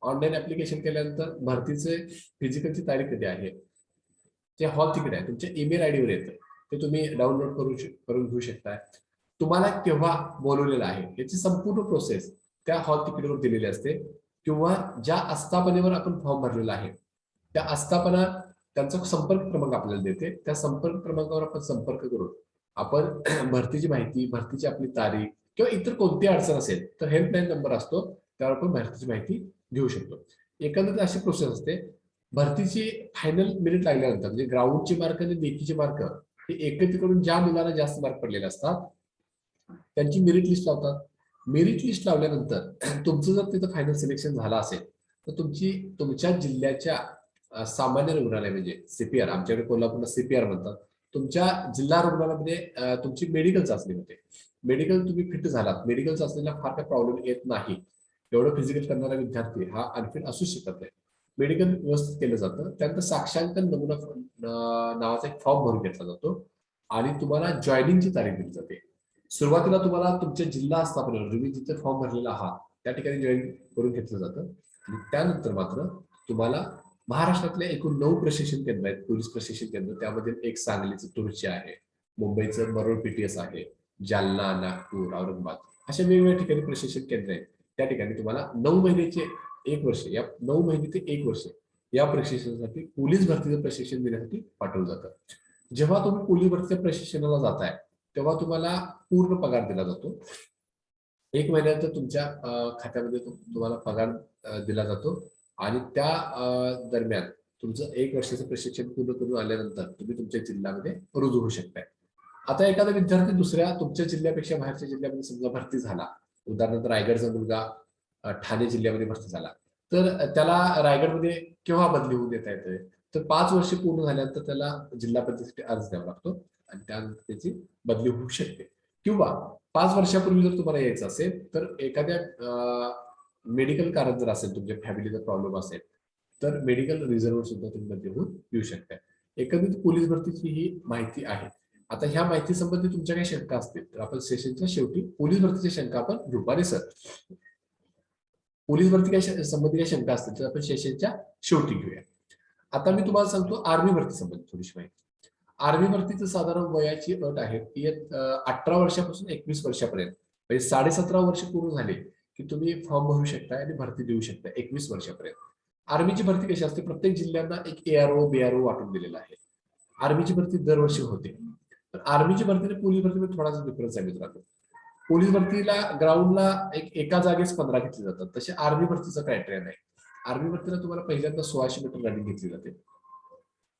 ऑनलाईन ऍप्लिकेशन केल्यानंतर भरतीचे फिजिकलची तारीख कधी आहे, जे हॉल तिकीट आहे तुमच्या ईमेल आयडीवर येतं, ते तुम्ही डाउनलोड करून घेऊ शकताय. तुम्हाला केव्हा बोलवलेलं आहे याची संपूर्ण प्रोसेस त्या हॉल तिकीटवर दिलेली असते. किंवा ज्या आस्थापनेवर आपण फॉर्म भरलेला आहे त्या आस्थापना त्यांचा संपर्क क्रमांक आपल्याला देते. त्या संपर्क क्रमांकावर आपण संपर्क करून आपण भरतीची माहिती, भरतीची आपली तारीख किंवा इतर कोणती अडचण असेल तर हेल्पलाईन नंबर असतो, त्यावर आपण भरतीची माहिती घेऊ शकतो. एकंदरीत अशी प्रोसेस असते. भरतीची फायनल मेरिट लागल्यानंतर म्हणजे ग्राउंडचे मार्क आणि लेखीचे मार्क हे एकत्रित करून ज्या मुलांना जास्त मार्क पडलेले असतात त्यांची मेरिट लिस्ट लावतात. मेरिट लिस्ट लावल्यानंतर तुमचं जर तिथं फायनल सिलेक्शन झालं असेल तर तुमच्या जिल्ह्याच्या सामान्य रुग्णालय म्हणजे सीपीआर, आमच्याकडे कोल्हापूरला सीपीआर म्हणतात, तुमच्या जिल्हा रुग्णालयामध्ये तुमची मेडिकल चाचणी होते. मेडिकल तुम्ही फिट झालात, मेडिकल चाचणीला फार काही प्रॉब्लेम येत नाही, एवढं फिजिकल करणारा विद्यार्थी हा अनफिट असू शकत नाही, मेडिकल व्यवस्थित केलं जातं. त्यानंतर साक्षांकन नमुना नावाचा एक फॉर्म भरून घेतला जातो आणि तुम्हाला जॉईनिंगची तारीख दिली जाते. सुरुवातीला तुम्हाला तुमच्या जिल्हा आस्थापनेवर तुम्ही जिथे फॉर्म भरलेला आहात त्या ठिकाणी जॉईन करून घेतलं जातं. आणि त्यानंतर मात्र तुम्हाला महाराष्ट्रातल्या एकूण 9 प्रशिक्षण केंद्र आहेत, पोलीस प्रशिक्षण केंद्र. त्यामध्ये एक सांगलीचं तुळशी आहे, मुंबईचं मरोळ पीटीएस आहे, जालना, नागपूर, औरंगाबाद अशा वेगवेगळ्या ठिकाणी प्रशिक्षण केंद्र आहेत. त्या ठिकाणी तुम्हाला 9 महिन्याचे 1 वर्ष, या 9 महिने ते 1 वर्ष या प्रशिक्षणासाठी पोलीस भरतीचं प्रशिक्षण देण्यासाठी पाठवलं जातं. जेव्हा तुम्ही पोलीस भरतीच्या प्रशिक्षणाला जाताय तेव्हा तुम्हाला पूर्ण पगार दिला जातो. 1 महिन्यानंतर तुमच्या खात्यामध्ये तुम्हाला पगार दिला जातो. आणि त्या दरम्यान तुमचं 1 वर्षाचं प्रशिक्षण पूर्ण करून आल्यानंतर तुम्ही तुमच्या जिल्ह्यामध्ये रुजू होऊ शकताय. आता एखादा विद्यार्थी दुसऱ्या तुमच्या जिल्ह्यापेक्षा बाहेरच्या जिल्ह्यामध्ये समजा भरती झाला, उदाहरणार्थ रायगडचा मुलगा ठाणे जिल्ह्यामध्ये भरती झाला, तर त्याला रायगडमध्ये केव्हा बदली होऊन देता येते, तर 5 वर्ष पूर्ण झाल्यानंतर त्याला जिल्हा परिषदेसाठी अर्ज द्यावा लागतो आणि त्यानंतर त्याची बदली होऊ शकते. किंवा 5 वर्षापूर्वी जर तुम्हाला यायचं असेल तर एखाद्या मेडिकल कारण जर असेल, तुमच्या फॅमिलीचा प्रॉब्लेम असेल, तर मेडिकल रिझर्व सुद्धा तुम्ही बदली होऊन येऊ शकता. एकंदरीत पोलीस भरतीची ही माहिती आहे. आता ह्या माहिती संबंधी तुमच्या काही शंका असतील तर आपण सेशनच्या शेवटी पोलीस भरतीच्या शंका आपण रुपारे सर, पोलीस भरती काही संबंधी काही शंका असतील तर आपण सेशनच्या शेवटी घेऊया. आता मी तुम्हाला सांगतो आर्मी भरती संबंधी थोडीशी माहिती. आर्मी भरतीचं साधारण वयाची अट आहे की 18 वर्षापासून 21 वर्षापर्यंत, म्हणजे 17.5 वर्ष पूर्ण झाले की तुम्ही फॉर्म भरू शकता आणि भरती देऊ शकता 21 वर्षापर्यंत. आर्मीची भरती कशी असते, प्रत्येक जिल्ह्यांना एक एआरओ बीआरओ वाटून दिलेला आहे. आर्मीची भरती दरवर्षी होते. पण आर्मीची भरती आणि पोलीस भरतीमध्ये थोडासा डिफरन्स आहे मित्रांनो. पोलीस भरतीला ग्राउंडला एका जागेस 15 घेतले जातात, तसे आर्मी भरतीचा क्रायटेरिया नाही. आर्मी भरतीला तुम्हाला पहिल्यांदा 1600 मीटर रनिंग घेतली जाते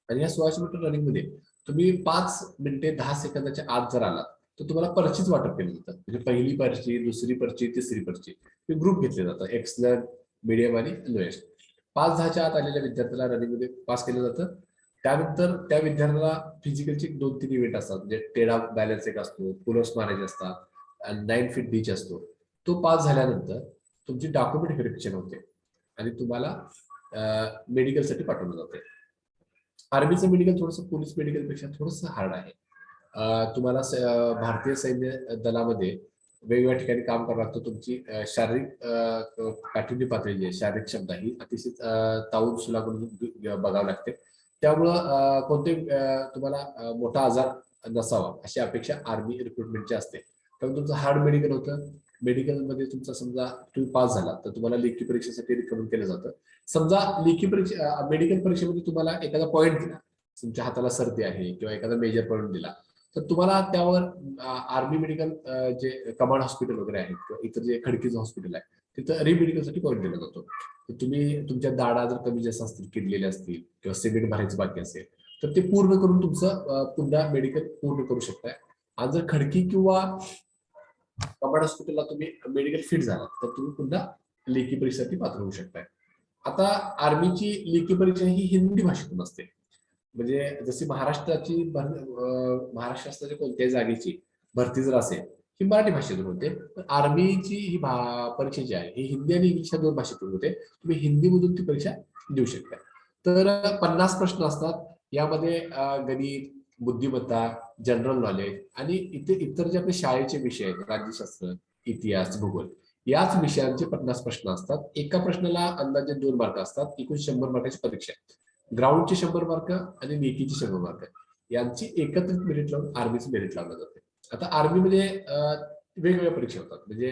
आणि या 1600 मीटर रनिंग मध्ये तुम्ही 5 मिनिटे 10 सेकंदाच्या आत जर आलात तर तुम्हाला पर्चीच वाटप केले जातात. म्हणजे पहिली पर्ची, दुसरी पर्ची, तिसरी पर्ची, हे ग्रुप घेतले जातात, एक्सलंट, मीडियम आणि लोएस्ट. 5-10च्या आत आलेल्या विद्यार्थ्याला रनिंग मध्ये पास केलं जातं. त्यानंतर त्या विद्यार्थ्याला फिजिकलचे 2-3 इव्हेंट असतात, म्हणजे टेढा बॅलन्स एक असतो, पुलर्स मारायचे असतात आणि 9 फीट डीच असतो. तो पास झाल्यानंतर तुमची डॉक्युमेंट व्हेरिफिकेशन होते आणि तुम्हाला मेडिकलसाठी पाठवलं जाते. आर्मीचं मेडिकल थोडंसं पोलीस मेडिकल पेक्षा थोडंसं हार्ड आहे. तुम्हाला भारतीय सैन्य दलामध्ये वेगवेगळ्या ठिकाणी काम करावं लागतं. तुमची शारीरिक काठिण्य पातळी जी आहे, शारीरिक क्षमता ही अतिशय ताऊन सुलागून बघावं लागते. त्यामुळं तुम्हाला मोठा आजार नसावा अशी अपेक्षा आर्मी रिक्रुटमेंटची असते. कारण तुमचं हार्ड मेडिकल होतं. मेडिकलमध्ये तुमचा समजा तुम्ही पास झाला तर तुम्हाला लेखी परीक्षेसाठी रिकमेंड केलं जातं. समजा लेखी परीक्षा मेडिकल परीक्षेमध्ये तुम्हाला एखादा पॉईंट दिला, तुमच्या हाताला सर्दी आहे किंवा एखादा मेजर पॉईंट दिला, तर तुम्हाला त्यावर आर्मी मेडिकल जे कमांड हॉस्पिटल वगैरे आहेत किंवा इतर जे खडकीचं हॉस्पिटल आहे तिथं रिमेडिकलसाठी पॉईंट दिला जातो. तर तुम्ही तुमच्या दाढा जर कमी जास्त असतील, किडलेले असतील किंवा सिमेंट भरायचं बाकी असेल तर ते पूर्ण करून तुमचं पुन्हा मेडिकल पूर्ण करू शकताय. आणि जर खडकी किंवा कमांड हॉस्पिटलला तुम्ही मेडिकल फिट झाला तर तुम्ही पुन्हा लेखी परीक्षेसाठी पात्र होऊ शकताय. आता आर्मीची लेखी परीक्षा ही हिंदी भाषेतून असते. म्हणजे जशी महाराष्ट्राच्या कोणत्याही जागेची भरती जर असेल ही मराठी भाषेतून होते, तर आर्मीची ही परीक्षा जी आहे ही हिंदी आणि इंग्लिश या 2 भाषेतून होते. तुम्ही हिंदीमधून ती परीक्षा देऊ शकता. तर 50 प्रश्न असतात. यामध्ये गणित, बुद्धिमत्ता, जनरल नॉलेज आणि इतर जे आपले शाळेचे विषय आहेत, राज्यशास्त्र, इतिहास, भूगोल, याच विषयांचे 50 प्रश्न असतात. एका प्रश्नाला अंदाजे 2 मार्क असतात. एकूण 100 मार्काची परीक्षा आहे. ग्राउंडचे 100 मार्क आणि लेखीचे 100 मार्क यांची एकत्रित मेरिट लावून आर्मीचं मेरिट लावलं जाते. आता आर्मीमध्ये वेगवेगळ्या परीक्षा होतात. म्हणजे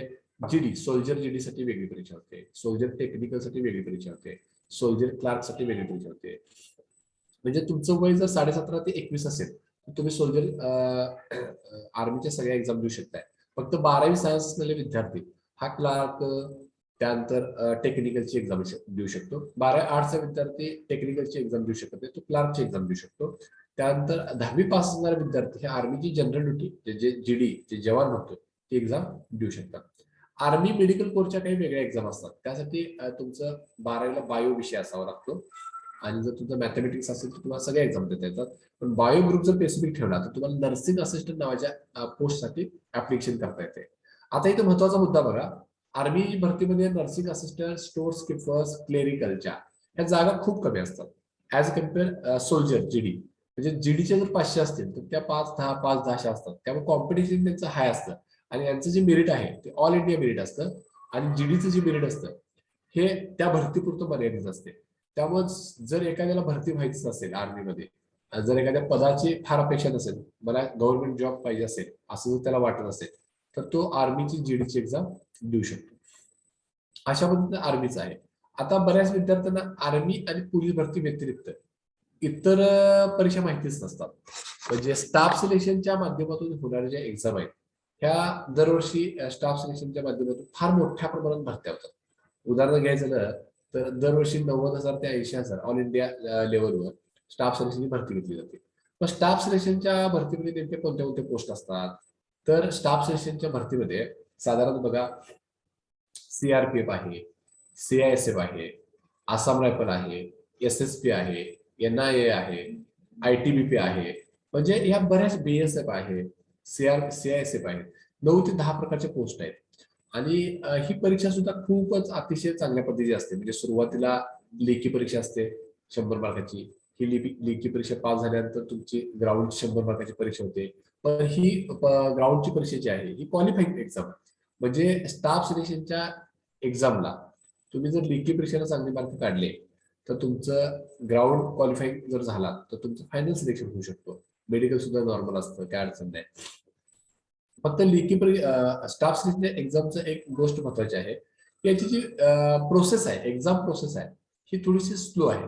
जीडी, सोल्जर जीडी साठी वेगळी परीक्षा होते, सोल्जर टेक्निकल साठी वेगळी परीक्षा होते, सोल्जर क्लार्क साठी वेगळी परीक्षा होते. म्हणजे तुमचं वय जर 17.5 ते 21 असेल तर तुम्ही सोल्जर आर्मीच्या सगळ्या एक्झाम देऊ शकताय. फक्त 12वी सायन्स असलेले विद्यार्थी हा क्लार्क, त्यानंतर टेक्निकलची एक्झाम देऊ शकतो. 12वी आर्ट्सचा विद्यार्थी टेक्निकलची एक्झाम देऊ शकत नाही, तो क्लार्कची एक्झाम देऊ शकतो. त्यानंतर 10वी पास असणारे विद्यार्थी हे आर्मीची जनरल ड्युटी जे जीडी जे जवान होतो ती एक्झाम देऊ शकतात. आर्मी मेडिकल कोर्सच्या काही वेगळ्या एक्झाम असतात. त्यासाठी तुमचं 12वीला बायो विषय असावा लागतो आणि जर तुमचं मॅथमॅटिक्स असेल तर तुम्हाला सगळ्या एक्झाम देता येतात. पण बायो ग्रुप जर स्पेसिफिक ठेवला तर तुम्हाला नर्सिंग असिस्टंट नावाच्या पोस्टसाठी ऍप्लिकेशन करता येते. आता इथे महत्वाचा मुद्दा बघा, आर्मी भरतीमध्ये नर्सिंग असिस्टंट, स्टोअर्स कीपर्स, क्लेरिकलच्या ह्या जागा खूप कमी असतात ऍज कम्पेअर सोल्जर जीडी. म्हणजे जीडीच्या जर 500 असतील तर त्या 5-10 असतात. त्यामुळे कॉम्पिटिशन त्यांचं हाय असतं आणि यांचं जे मेरिट आहे ते ऑल इंडिया मेरिट असतं आणि जीडीचं जे मेरिट असतं हे त्या भरतीपुरतं मर्यादित असते. त्यामुळे जर एखाद्याला भरती व्हायचं असेल आर्मीमध्ये, जर एखाद्या पदाची फार अपेक्षा नसेल, मला गव्हर्नमेंट जॉब पाहिजे असेल असं जर त्याला वाटत असेल तर तो आर्मीची जीडीची एक्झाम देऊ शकतो. अशा पद्धतीने आर्मीचं आहे. आता बऱ्याच विद्यार्थ्यांना आर्मी आणि पोलीस भरती व्यतिरिक्त इतर परीक्षा माहितीच नसतात. म्हणजे स्टाफ सिलेक्शनच्या माध्यमातून होणाऱ्या ज्या एक्झाम आहेत ह्या दरवर्षी स्टाफ सिलेक्शनच्या माध्यमातून फार मोठ्या प्रमाणात भरत्या होतात. उदाहरण घ्यायचं झालं तर दरवर्षी 90,000 ते 80,000 ऑल इंडिया लेवलवर स्टाफ सिलेक्शनची भरती घेतली जाते. मग स्टाफ सिलेक्शनच्या भरतीमध्ये नेमके कोणत्या कोणत्या पोस्ट असतात? तर स्टाफ सिलेक्शनच्या भरतीमध्ये साधारण बघा, सीआरपीएफ आहे, सीआयएसएफ आहे, आसाम रायफल आहे, एसएसपी आहे, एनआयए आहे, आयटीबीपी आहे, म्हणजे या बऱ्याच बीएसएफ आहे, सीआयएसएफ आहे. 9 ते 10 प्रकारचे पोस्ट आहेत. आणि ही परीक्षा सुद्धा खूपच अतिशय चांगल्या पद्धतीची असते. म्हणजे सुरुवातीला लेखी परीक्षा असते 100 मार्काची. ही लेखी परीक्षा पास झाल्यानंतर तुमची ग्राउंड 100 मार्काची परीक्षा होते. पण ही ग्राउंडची परीक्षा जी आहे ही क्वालिफाईंग एक्झाम, म्हणजे स्टाफ सिलेक्शनच्या एक्झामला तुम्ही जर लेखी परीक्षेला चांगले मार्क काढले तर तुमचं ग्राउंड क्वालिफाईंग जर झाला तर तुमचं फायनल सिलेक्शन होऊ शकतो. मेडिकल सुद्धा नॉर्मल असतं, काय अडचण नाही. फक्त लेखी स्टाफ सिलेक्शन एक्झामचं एक गोष्ट महत्वाची आहे, याची जी प्रोसेस आहे, एक्झाम प्रोसेस आहे, ही थोडीशी स्लो आहे.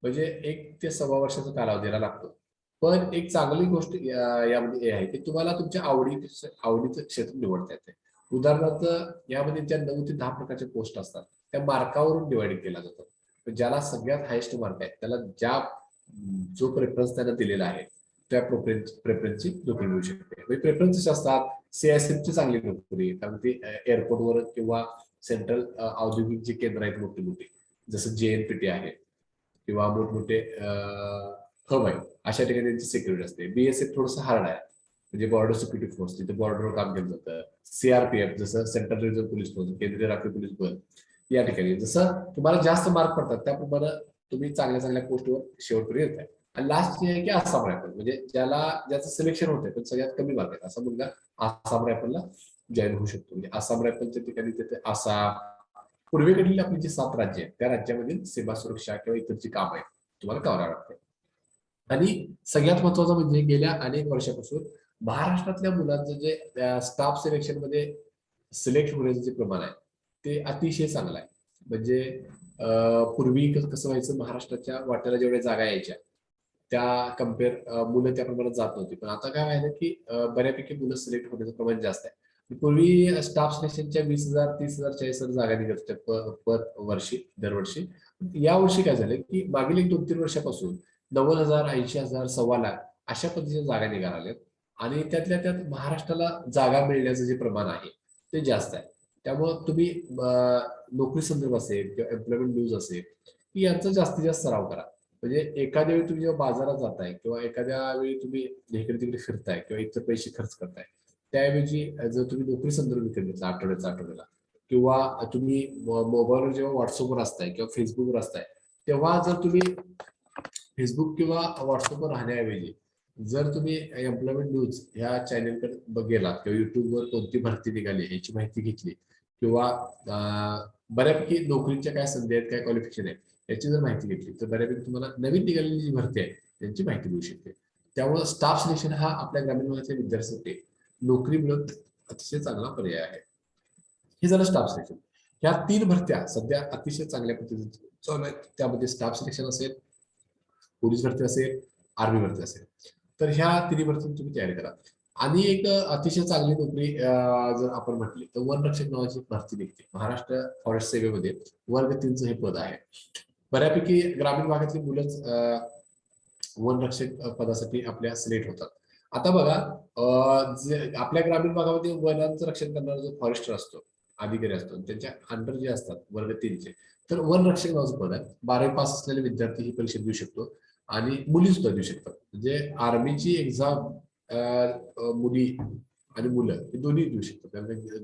म्हणजे 1 ते 1.25 वर्षाचा कालावधीला लागतो. पण एक चांगली गोष्ट यामध्ये हे आहे की तुम्हाला तुमच्या आवडीचं क्षेत्र निवडता येते. उदाहरणार्थ यामध्ये ज्या 9 ते 10 प्रकारचे पोस्ट असतात त्या मार्कावरून डिवाइड केला जातो. ज्याला सगळ्यात हायेस्ट मार्क आहे त्याला जो प्रेफरन्स त्यांना दिलेला आहे त्या प्रेफरन्सची नोकरी मिळू शकते. म्हणजे प्रेफरन्सेस असतात सीआयएसएफची चांगली नोकरी, कारण ती एअरपोर्टवर किंवा सेंट्रल औद्योगिक जे केंद्र आहेत मोठी मोठी, जसं जेएनपीटी आहे किंवा मोठमोठे हब आहे, अशा ठिकाणी त्यांची सिक्युरिटी असते. बीएसएफ थोडंसं हार्ड आहे, म्हणजे बॉर्डर सिक्युरिटी फोर्स, तिथे बॉर्डरवर काम केलं जातं. सीआरपीएफ जसं सेंट्रल रिझर्व्ह पोलीस फोर्स, केंद्रीय राखीव पोलीस बल, या ठिकाणी जसं तुम्हाला जास्त मार्क पडतात त्याप्रमाणे तुम्ही चांगल्या चांगल्या पोस्टवर शेवटपर्यंत येत आहे. आणि लास्ट जे आहे की आसाम रायफल, म्हणजे ज्याचं सिलेक्शन होतंय पण सगळ्यात कमी मार्क आहेत असा मुलगा आसाम रायफलला जॉईन होऊ शकतो. म्हणजे आसाम रायफलच्या ठिकाणी तिथे आसाम, पूर्वेकडील आपली जी 7 राज्य आहेत त्या राज्यामधील सीमा सुरक्षा किंवा इतर जी काम आहेत तुम्हाला करावं लागतं. आणि सगळ्यात महत्वाचं म्हणजे गेल्या अनेक वर्षापासून महाराष्ट्रातल्या मुलांचं जे स्टाफ सिलेक्शन मध्ये सिलेक्ट होण्याचं जे प्रमाण आहे ते अतिशय चांगलं आहे. म्हणजे पूर्वी कसं व्हायचं, महाराष्ट्राच्या वाट्याला जेवढ्या जागा यायच्या त्या कम्पेअर मुलं त्या प्रमाणात जात नव्हती. पण आता काय व्हायला की बऱ्यापैकी मुलं सिलेक्ट होण्याचं प्रमाण जास्त आहे. पूर्वी स्टाफ सिलेक्शनच्या 20,000, 30,000, 40,000 जागा निघत होत्या पर वर्षी, दरवर्षी. यावर्षी काय झालं की मागील 1-2-3 वर्षापासून 90,000, 80,000, 1,25,00,000 अशा पद्धतीच्या जागा निघाल्या आल्यात. आणि त्यातल्या त्यात महाराष्ट्राला जागा मिळण्याचं जे प्रमाण आहे ते जास्त आहे. त्यामुळं तुम्ही नोकरी संदर्भ असेल किंवा एम्प्लॉयमेंट न्यूज असेल की यांचा जास्तीत जास्त सराव करा. म्हणजे एखाद्या वेळी तुम्ही जेव्हा बाजारात जाताय किंवा एखाद्या वेळी तुम्ही इकडे तिकडे फिरताय किंवा इतर पैसे खर्च करताय, त्याऐवजी जर तुम्ही नोकरी संदर्भ विकत घेतला आठवड्याला किंवा तुम्ही मोबाईलवर जेव्हा व्हॉट्सअपवर असताय किंवा फेसबुकवर असताय, तेव्हा जर तुम्ही फेसबुक किंवा व्हॉट्सअपवर राहण्याऐवजी जर तुम्ही एम्प्लॉयमेंट न्यूज ह्या चॅनेलकडे गेलात किंवा युट्यूबवर कोणती भरती निघाली याची माहिती घेतली किंवा बऱ्यापैकी नोकरीच्या काय संधी आहेत, काय क्वालिफिकेशन आहे याची जर माहिती घेतली तर बऱ्यापैकी तुम्हाला नवीन निघालेली जी भरती आहे त्यांची माहिती मिळू शकते. त्यामुळे स्टाफ सिलेक्शन हा आपल्या ग्रामीण भागातल्या विद्यार्थ्यांसाठी नोकरी मिळत अतिशय चांगला पर्याय आहे. हे झालं स्टाफ सिलेक्शन. ह्या 3 भरत्या सध्या अतिशय चांगल्या पद्धतीने चालू आहेत. त्यामध्ये स्टाफ सिलेक्शन असेल, पोलीस भरती असेल, आर्मी भरती असेल. तर ह्या 3 भरती तुम्ही तयारी करा. आणि एक अतिशय चांगली नोकरी जर आपण म्हटली तर वनरक्षक नावाची भरती निघते. महाराष्ट्र फॉरेस्ट सेवेमध्ये वर्ग 3चं हे पद आहे. बऱ्यापैकी ग्रामीण भागातली मुलंच वनरक्षक पदासाठी आपल्या सिलेक्ट होतात. आता बघा, जे आपल्या ग्रामीण भागामध्ये वनांचं रक्षण करणारा जो फॉरेस्टर असतो, अधिकारी असतो, त्यांच्या अंडर जे असतात वर्ग 3चे, तर वनरक्षक नावाचं पद आहे. 12वी पास असलेले विद्यार्थी ही परीक्षा देऊ शकतो आणि मुली सुद्धा देऊ शकतात. म्हणजे आर्मीची एक्झाम मुली आणि मुलं हे दोन्ही देऊ शकतात. त्यामुळे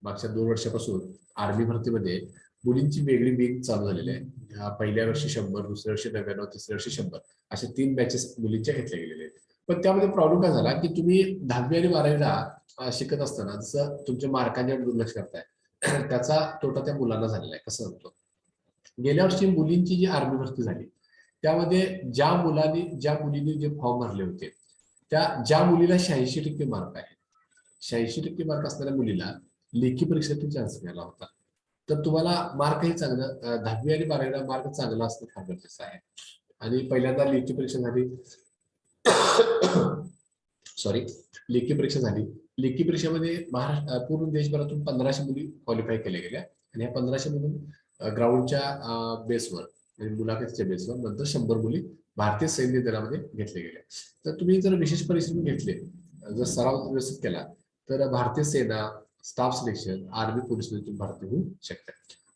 मागच्या 2 वर्षापासून आर्मी भरतीमध्ये मुलींची वेगळी विंग चालू झालेली आहे. पहिल्या वर्षी 100, दुसऱ्या वर्षी 99, तिसऱ्या वर्षी 100 अशा 3 बॅचेस मुलींच्या घेतल्या गेलेल्या आहेत. पण त्यामध्ये प्रॉब्लेम काय झाला की तुम्ही 10वी आणि 12वीला शिकत असताना जसं तुमच्या मार्कांवर दुर्लक्ष करताय त्याचा तोटा त्या मुलांना झालेला आहे. कसं म्हणतो, गेल्या वर्षी मुलींची जी आर्मी भरती झाली त्यामध्ये ज्या मुलींनी जे फॉर्म भरले होते ज्या मुलीला 86% मार्क आहे, 86% मार्क असणाऱ्या मुलीला लेखी परीक्षेतून चान्स मिळाला होता. तर तुम्हाला मार्क हे चांगलं 10वी आणि 12वीला मार्क चांगला असणं फार गरजेचं आहे. आणि पहिल्यांदा लेखी परीक्षा झाली लेखी परीक्षा झाली. लेखी परीक्षेमध्ये महाराष्ट्र पूर्ण देशभरातून 1500 मुली क्वालिफाय केल्या गेल्या आणि या 1500 मधून ग्राउंडच्या बेसवर म्हणजे मुलाखतीच्या बेसवर नंतर 100 मुली भारतीय सैन्य दलामध्ये घेतले गेले. तर तुम्ही जर विशेष परिश्रम घेतले, जर सराव व्यवस्थित केला, तर भारतीय सेना, स्टाफ सिलेक्शन, आर्मी, पोलीस मध्ये तुम्ही भरती होऊ शकता.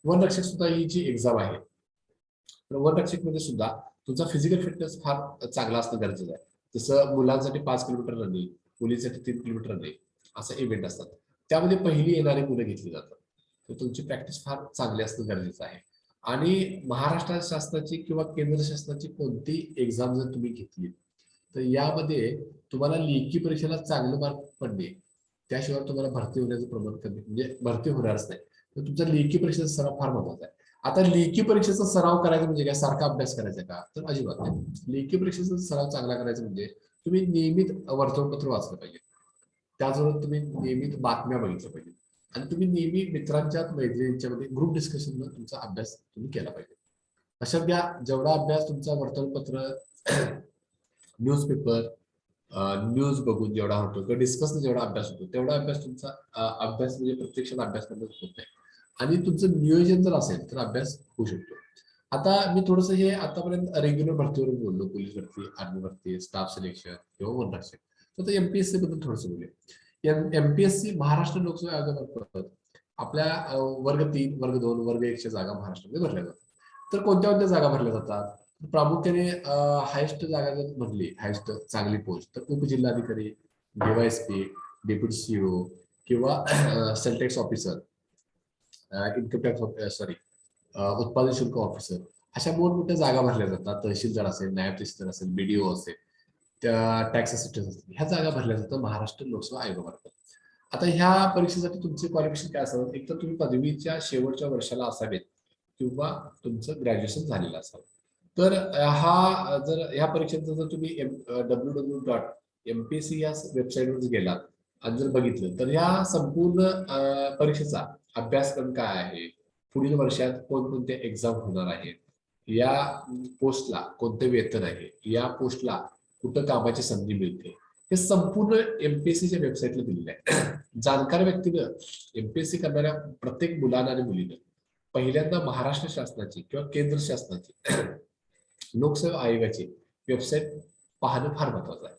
वनरक्षक सुद्धा ही जी एक्झाम आहे, तर वनरक्षक मध्ये सुद्धा तुमचा फिजिकल फिटनेस फार चांगला असणं गरजेचं आहे. जसं मुलांसाठी 5 किलोमीटर रनिंग, मुलींसाठी 3 किलोमीटर रनिंग असं इव्हेंट असतात. त्यामध्ये पहिली येणारी मुलं घेतली जातात. तर तुमची प्रॅक्टिस फार चांगली असणं गरजेचं आहे. आणि महाराष्ट्र शासनाची किंवा केंद्र शासनाची कोणती एक्झाम जर तुम्ही घेतली, तर यामध्ये तुम्हाला लेखी परीक्षेला चांगले मार्क पडणे, त्याशिवाय तुम्हाला भरती होण्याचं प्रमाण कमी, म्हणजे भरती होणारच नाही. तर तुमचा लेखी परीक्षेचा सराव फार महत्वाचा आहे. आता लेखी परीक्षेचा सराव करायचा म्हणजे काय, सारखा अभ्यास करायचा का, तर अजिबात नाही. लेखी परीक्षेचा सराव चांगला करायचा म्हणजे तुम्ही नियमित वर्तमानपत्र वाचलं पाहिजे, त्याचबरोबर तुम्ही नियमित बातम्या बघितल्या पाहिजे, आणि तुम्ही नेहमी मित्रांच्या मैत्रिणींच्या मध्ये ग्रुप डिस्कशन तुमचा अभ्यास तुम्ही केला पाहिजे. अशा घ्या, जेवढा अभ्यास तुमचा वर्तमानपत्र, न्यूजपेपर, न्यूज बघून जेवढा होतो किंवा डिस्कस जेवढा अभ्यास होतो, तेवढा अभ्यास तुमचा अभ्यास म्हणजे प्रत्यक्षात अभ्यास करणं होत नाही. आणि तुमचं नियोजन जर असेल तर अभ्यास होऊ शकतो. आता मी थोडंसं हे आतापर्यंत रेग्युलर भरतीवर बोललो, पोलीस भरती, आर्मी भरती, स्टाफ सिलेक्शन किंवा वनरक्षक. तर एमपीएससी बद्दल थोडंसं बोलूया. एमपीएससी महाराष्ट्र लोकसेवा आयोगामार्फत आपल्या वर्ग 3, वर्ग 2, वर्ग 1च्या जागा महाराष्ट्रामध्ये भरल्या जातात. तर कोणत्या कोणत्या जागा भरल्या जातात? प्रामुख्याने हायेस्ट जागा जर म्हणली, हायेस्ट चांगली पोस्ट, तर उपजिल्हाधिकारी, डीवायएसपी, डेप्युटी सीओ किंवा सेलटेक्स ऑफिसर, इन्कम टॅक्स उत्पादन शुल्क ऑफिसर, अशा मोठमोठ्या जागा भरल्या जातात. तहसीलदार असेल, नायब तहसीलदार असेल, बीडीओ असेल, त्या टॅक्स असिस्टंट असतील, ह्या जागा भरल्या जातात महाराष्ट्र लोकसेवा आयोगामार्फत. आता ह्या परीक्षेसाठी तुमचे क्वालिफिकेशन काय असावं? एक तर तुम्ही पदवीच्या शेवटच्या वर्षाला असावेत किंवा तुमचं ग्रॅज्युएशन झालेलं असावं. तर हा जर ह्या परीक्षेचं जर तुम्ही www.mpsc या वेबसाईटवर जर गेलात आणि जर बघितलं, तर ह्या संपूर्ण परीक्षेचा अभ्यासक्रम काय आहे, पुढील वर्षात कोणकोणते एक्झाम होणार आहेत, या पोस्टला कोणते वेतन आहे, या पोस्टला कुठं कामाची संधी मिळते, हे संपूर्ण एमपीएससीच्या वेबसाईटला दिलेलं आहे. जाणकार व्यक्तीनं, एमपीएससी करणाऱ्या प्रत्येक मुलानं आणि मुलीनं पहिल्यांदा महाराष्ट्र शासनाची किंवा केंद्र शासनाची लोकसेवा आयोगाची वेबसाईट पाहणं फार महत्वाचं आहे.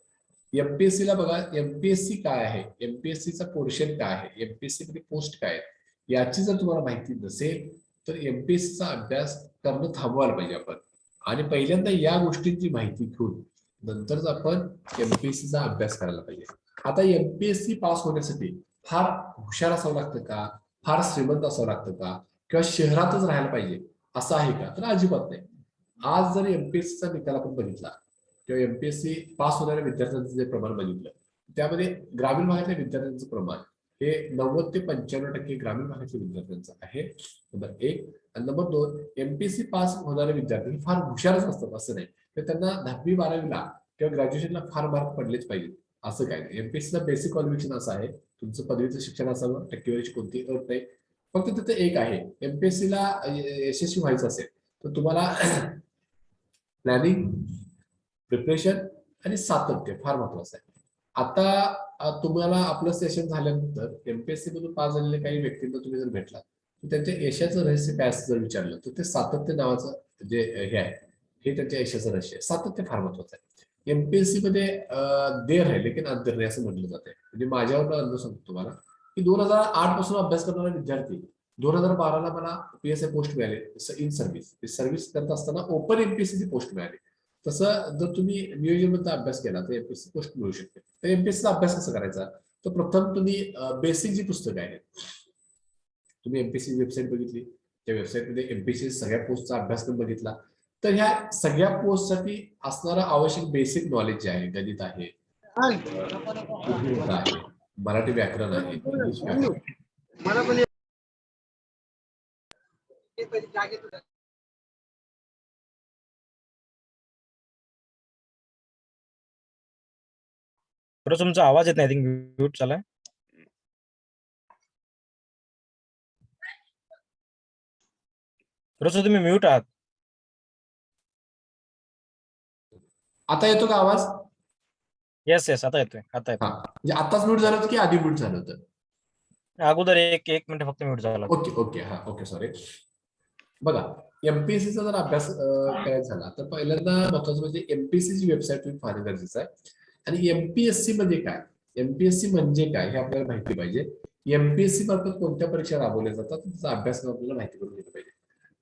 एमपीएससी ला बघा, एमपीएससी काय आहे, एमपीएससीचा पोर्शन काय आहे, एमपीएससी मध्ये पोस्ट काय आहे, याची जर तुम्हाला माहिती नसेल तर एमपीएससीचा अभ्यास करणं थांबवायला पाहिजे आपण. आणि पहिल्यांदा या गोष्टींची माहिती घेऊन नंतरच आपण एमपीएससीचा अभ्यास करायला पाहिजे. आता एमपीएससी पास होण्यासाठी फार हुशार असावं लागतं का, फार श्रीमंत असावं लागतं का, किंवा शहरातच राहायला पाहिजे असं आहे का, तर अजिबात नाही. आज जर एमपीएससीचा निकाल आपण बघितला किंवा एमपीएससी पास होणाऱ्या विद्यार्थ्यांचं जे प्रमाण बघितलं, त्यामध्ये ग्रामीण भागातल्या विद्यार्थ्यांचं प्रमाण हे 90 ते 95% ग्रामीण भागातल्या विद्यार्थ्यांचं आहे, नंबर 1. आणि नंबर 2, एमपीएससी पास होणारे विद्यार्थी फार हुशारच असतात असं नाही, तर त्यांना 10वी 12वीला किंवा ग्रॅज्युएशनला फार मार्क पडलेच पाहिजे असं काय नाही. एमपीएससीचा बेसिक क्वालिफिकेशन असं आहे, तुमचं पदवीचं शिक्षण असावं, टक्केवारीची कोणती अट नाही. फक्त तिथे एक आहे, एमपीएससीला यशस्वी व्हायचं असेल तर तुम्हाला प्लॅनिंग, प्रिपरेशन आणि सातत्य फार महत्वाचं आहे. आता तुम्हाला आपलं सेशन झाल्यानंतर एमपीएससी मधून पास झालेल्या काही व्यक्तींना तुम्ही जर भेटला, तर त्यांच्या यशाचं रहस्य काय असं जर विचारलं, तर ते सातत्य नावाचं जे हे आहे, हे त्यांच्या यशाचं रहस्य आहे. सातत्य फार महत्वाचं आहे. एमपीएससी मध्ये देर आहे लेकिन अंतर नाही असं म्हटलं जाते. म्हणजे माझ्यावर अनुभव सांगतो तुम्हाला की 2008 पासून अभ्यास करणारा विद्यार्थी 2012ला मला पीएसआय पोस्ट मिळाली इन सर्व्हिस करत असताना ओपन एमपीएससी पोस्ट मिळाली. तसं जर तुम्ही नियोजनबद्ध अभ्यास केला तर एमपीएससी पोस्ट मिळू शकते. तर एमपीएससीचा अभ्यास कसा करायचा, तर प्रथम तुम्ही बेसिक जी पुस्तकं आहेत, तुम्ही एमपीएससी वेबसाईट बघितली, त्या वेबसाईटमध्ये एमपीएससी सगळ्या पोस्टचा अभ्यासक्रम बघितला, तर ह्या सगळ्या पोस्टसाठी असणारं आवश्यक बेसिक नॉलेज जे आहे, गणित आहे, आहे, मराठी व्याकरण आहे, इंग्लिश व्याकरण, खरंच तुमचा आवाज येत नाही, म्यूट झालाय. खरंच तुम्ही म्यूट आहात. आता येतो का आवाज? येस आता येतोय, आता येतोय. म्हणजे आताच म्यूट झालं होतं की आधी म्यूट झालं होतं? अगोदर एक मिनिट फक्त म्यूट झाला. ओके, हा, ओके, सॉरी. बघा, एमपीएससीचा जर अभ्यास करायचा झाला तर पहिल्यांदा महत्वाचं म्हणजे एमपीएससीची वेबसाईट तुम्ही पाहणं गरजेचं आहे. आणि एमपीएससी म्हणजे काय, एमपीएससी म्हणजे काय हे आपल्याला माहिती पाहिजे. एमपीएससी मार्फत कोणत्या परीक्षा राबवल्या जातात त्याचा अभ्यासक्रम आपल्याला माहिती करून घेतलं पाहिजे.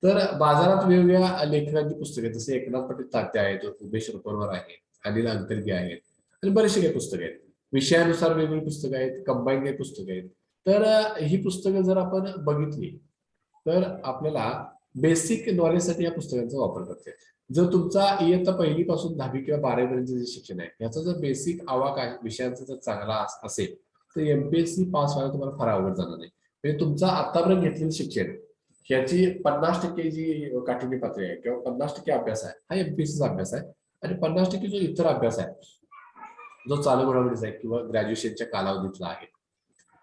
तर बाजारात वेगवेगळ्या लेखकांची पुस्तके जसे एकनाथ पाटील तात्या आहेत, उमेश रुपनवर आहे, अनिल अंतर्गे आहेत आणि बरेचसे काही पुस्तकं आहेत. विषयानुसार वेगवेगळी पुस्तकं आहेत, कंबाईन काही पुस्तकं आहेत. तर ही पुस्तकं जर आपण बघितली तर आपल्याला बेसिक नॉलेजसाठी या पुस्तकांचा वापर करते. जर तुमचा इयत्ता पहिलीपासून 10वी किंवा 12वी पर्यंत जे शिक्षण आहे याचा जर बेसिक आवाका विषयांचा जर चांगला असेल तर एमपीएससी पास व्हायला तुम्हाला फार अवघड जाणार नाही. म्हणजे तुमचा आतापर्यंत घेतलेलं शिक्षण ह्याची 50% जी काठिण्य पातळी आहे किंवा 50% अभ्यास आहे हा एमपीएससीचा अभ्यास आहे. आणि 50% जो इतर अभ्यास आहे जो चालू घडामोडीचा आहे किंवा ग्रॅज्युएशनच्या कालावधीतला आहे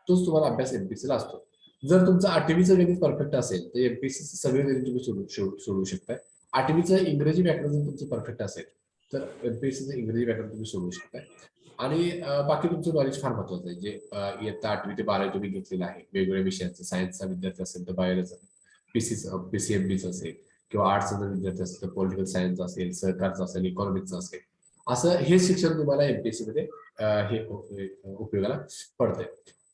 तोच तुम्हाला अभ्यास एमपीएससीला असतो. जर तुमचं 8वीचं गणित परफेक्ट असेल तर एमपीएससी सगळे गणित तुम्ही सोडवू शकताय. 8वीचं इंग्रजी व्याकरण जर तुमचं परफेक्ट असेल तर एमपीएससीचं इंग्रजी व्याकरण तुम्ही सोडवू शकताय. आणि बाकी तुमचं नॉलेज फार महत्वाचं आहे. जे इयत्ता 8वी ते 12वी तुम्ही घेतलेलं आहे वेगवेगळ्या विषयांचं, सायन्सचा विद्यार्थी असेल तर बायोलॉजी, पीसीएमबीचं असेल किंवा आर्ट्सचा विद्यार्थी असेल तर पॉलिटिकल सायन्स असेल, सहकारचा असेल, इकॉनॉमिक्सचा असेल, असं हे शिक्षण तुम्हाला एमपीएससी मध्ये हे उपयोगाला पडतंय.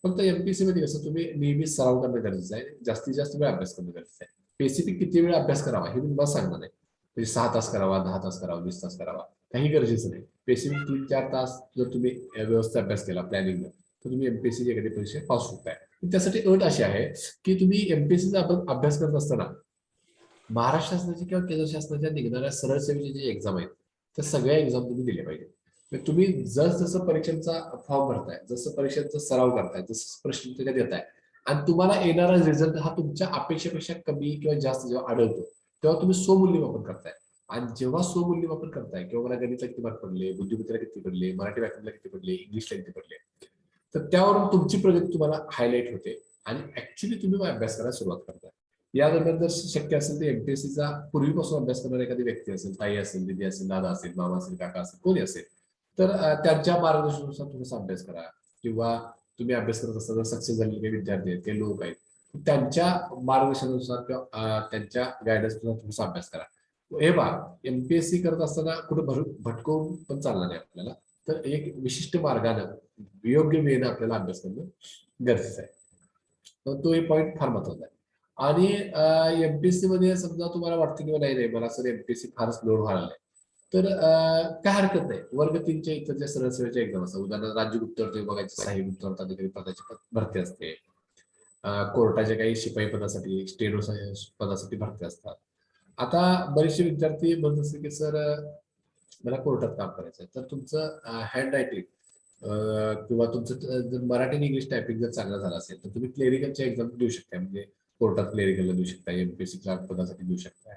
फक्त एमपीएससी मध्ये कसं तुम्ही नेहमी सराव करणं गरजेचं आहे, जास्तीत जास्त वेळ अभ्यास करणं गरजेचं आहे. स्पेसिफिक किती वेळ अभ्यास करावा हे मी तुम्हाला सांगणार नाही. म्हणजे 6 तास करावा, 10 तास करावा, 20 तास करावा काही गरजेचं नाही. स्पेसिफिक 3-4 तास जर तुम्ही व्यवस्थित अभ्यास केला प्लॅनिंग तर तुम्ही एमपीएससी एखादी परीक्षा पास शकताय. त्यासाठी अट अशी आहे की तुम्ही एमपीएससीचा अभ्यास करत असताना महाराष्ट्र शासनाची किंवा केंद्र शासनाच्या निघणाऱ्या सरळ सेवेचे जे एक्झाम आहेत त्या सगळ्या एक्झाम तुम्ही दिल्या पाहिजे. तुम्ही जसं परीक्षांचा फॉर्म भरताय, जसं परीक्षांचा सराव करताय, जसं प्रश्न देताय आणि तुम्हाला येणारा रिझल्ट हा तुमच्या अपेक्षेपेक्षा कमी किंवा जास्त जेव्हा आढळतो तेव्हा तुम्ही स्वमूल्यमापन करताय. आणि जेव्हा स्वमूल्यमापन करताय किंवा मला गणितला किती मार्क पडले, बुद्धिमत्तेला किती पडले, मराठी व्याकरणाला किती पडले, इंग्लिशला किती पडले, तर त्यावरून तुमची प्रगती तुम्हाला हायलाईट होते आणि ऍक्च्युली तुम्ही अभ्यास करायला सुरुवात करताय. या दरम्यान जर शक्य असेल तर एमपीएससीचा पूर्वीपासून अभ्यास करणारी एखादी व्यक्ती असेल, ताई असेल, दिदी असेल, दादा असेल, मामा असेल, काका असेल, कोणी असेल तर त्यांच्या मार्गदर्शनानुसार थोडासा अभ्यास करा. किंवा तुम्ही अभ्यास करत असताना सक्सेस झालेले काही विद्यार्थी आहेत, काही लोक आहेत, त्यांच्या मार्गदर्शनानुसार किंवा त्यांच्या गायडन्सनुसार थोडासा अभ्यास करा. हे पहा, एमपीएससी करत असताना कुठे भटकवून पण चालणार नाही आपल्याला. तर एक विशिष्ट मार्गानं योग्य वेळेनं आपल्याला अभ्यास करणं गरजेचं आहे. तर तो एक पॉईंट फार महत्वाचा आहे. आणि एमपीएससी मध्ये समजा तुम्हाला वाटतं किंवा नाही मला सर एमपीएससी फारच लोड व्हायला आहे तर काय हरकत नाही. वर्ग 3च्या इतर ज्या सरळ सेवेच्या एक्झाम असतात, उदाहरणार्थ राज्य गुप्तचर विभागाची सहाय्यक गुप्तचर अधिकारी पदाची भरती असते, कोर्टाच्या काही शिपाई पदासाठी, स्टेनो पदासाठी भरती असतात. आता बरेचसे विद्यार्थी म्हणत असतील की सर मला कोर्टात काम करायचं आहे, तर तुमचं हँड रायटिंग किंवा तुमचं जर मराठी आणि इंग्लिश टायपिंग जर चांगलं झालं असेल तर तुम्ही क्लेरिकलच्या एक्झाम देऊ शकता. म्हणजे कोर्टात क्लेरिकलला देऊ शकता, एमपीएससी क्लार्क पदासाठी देऊ शकताय,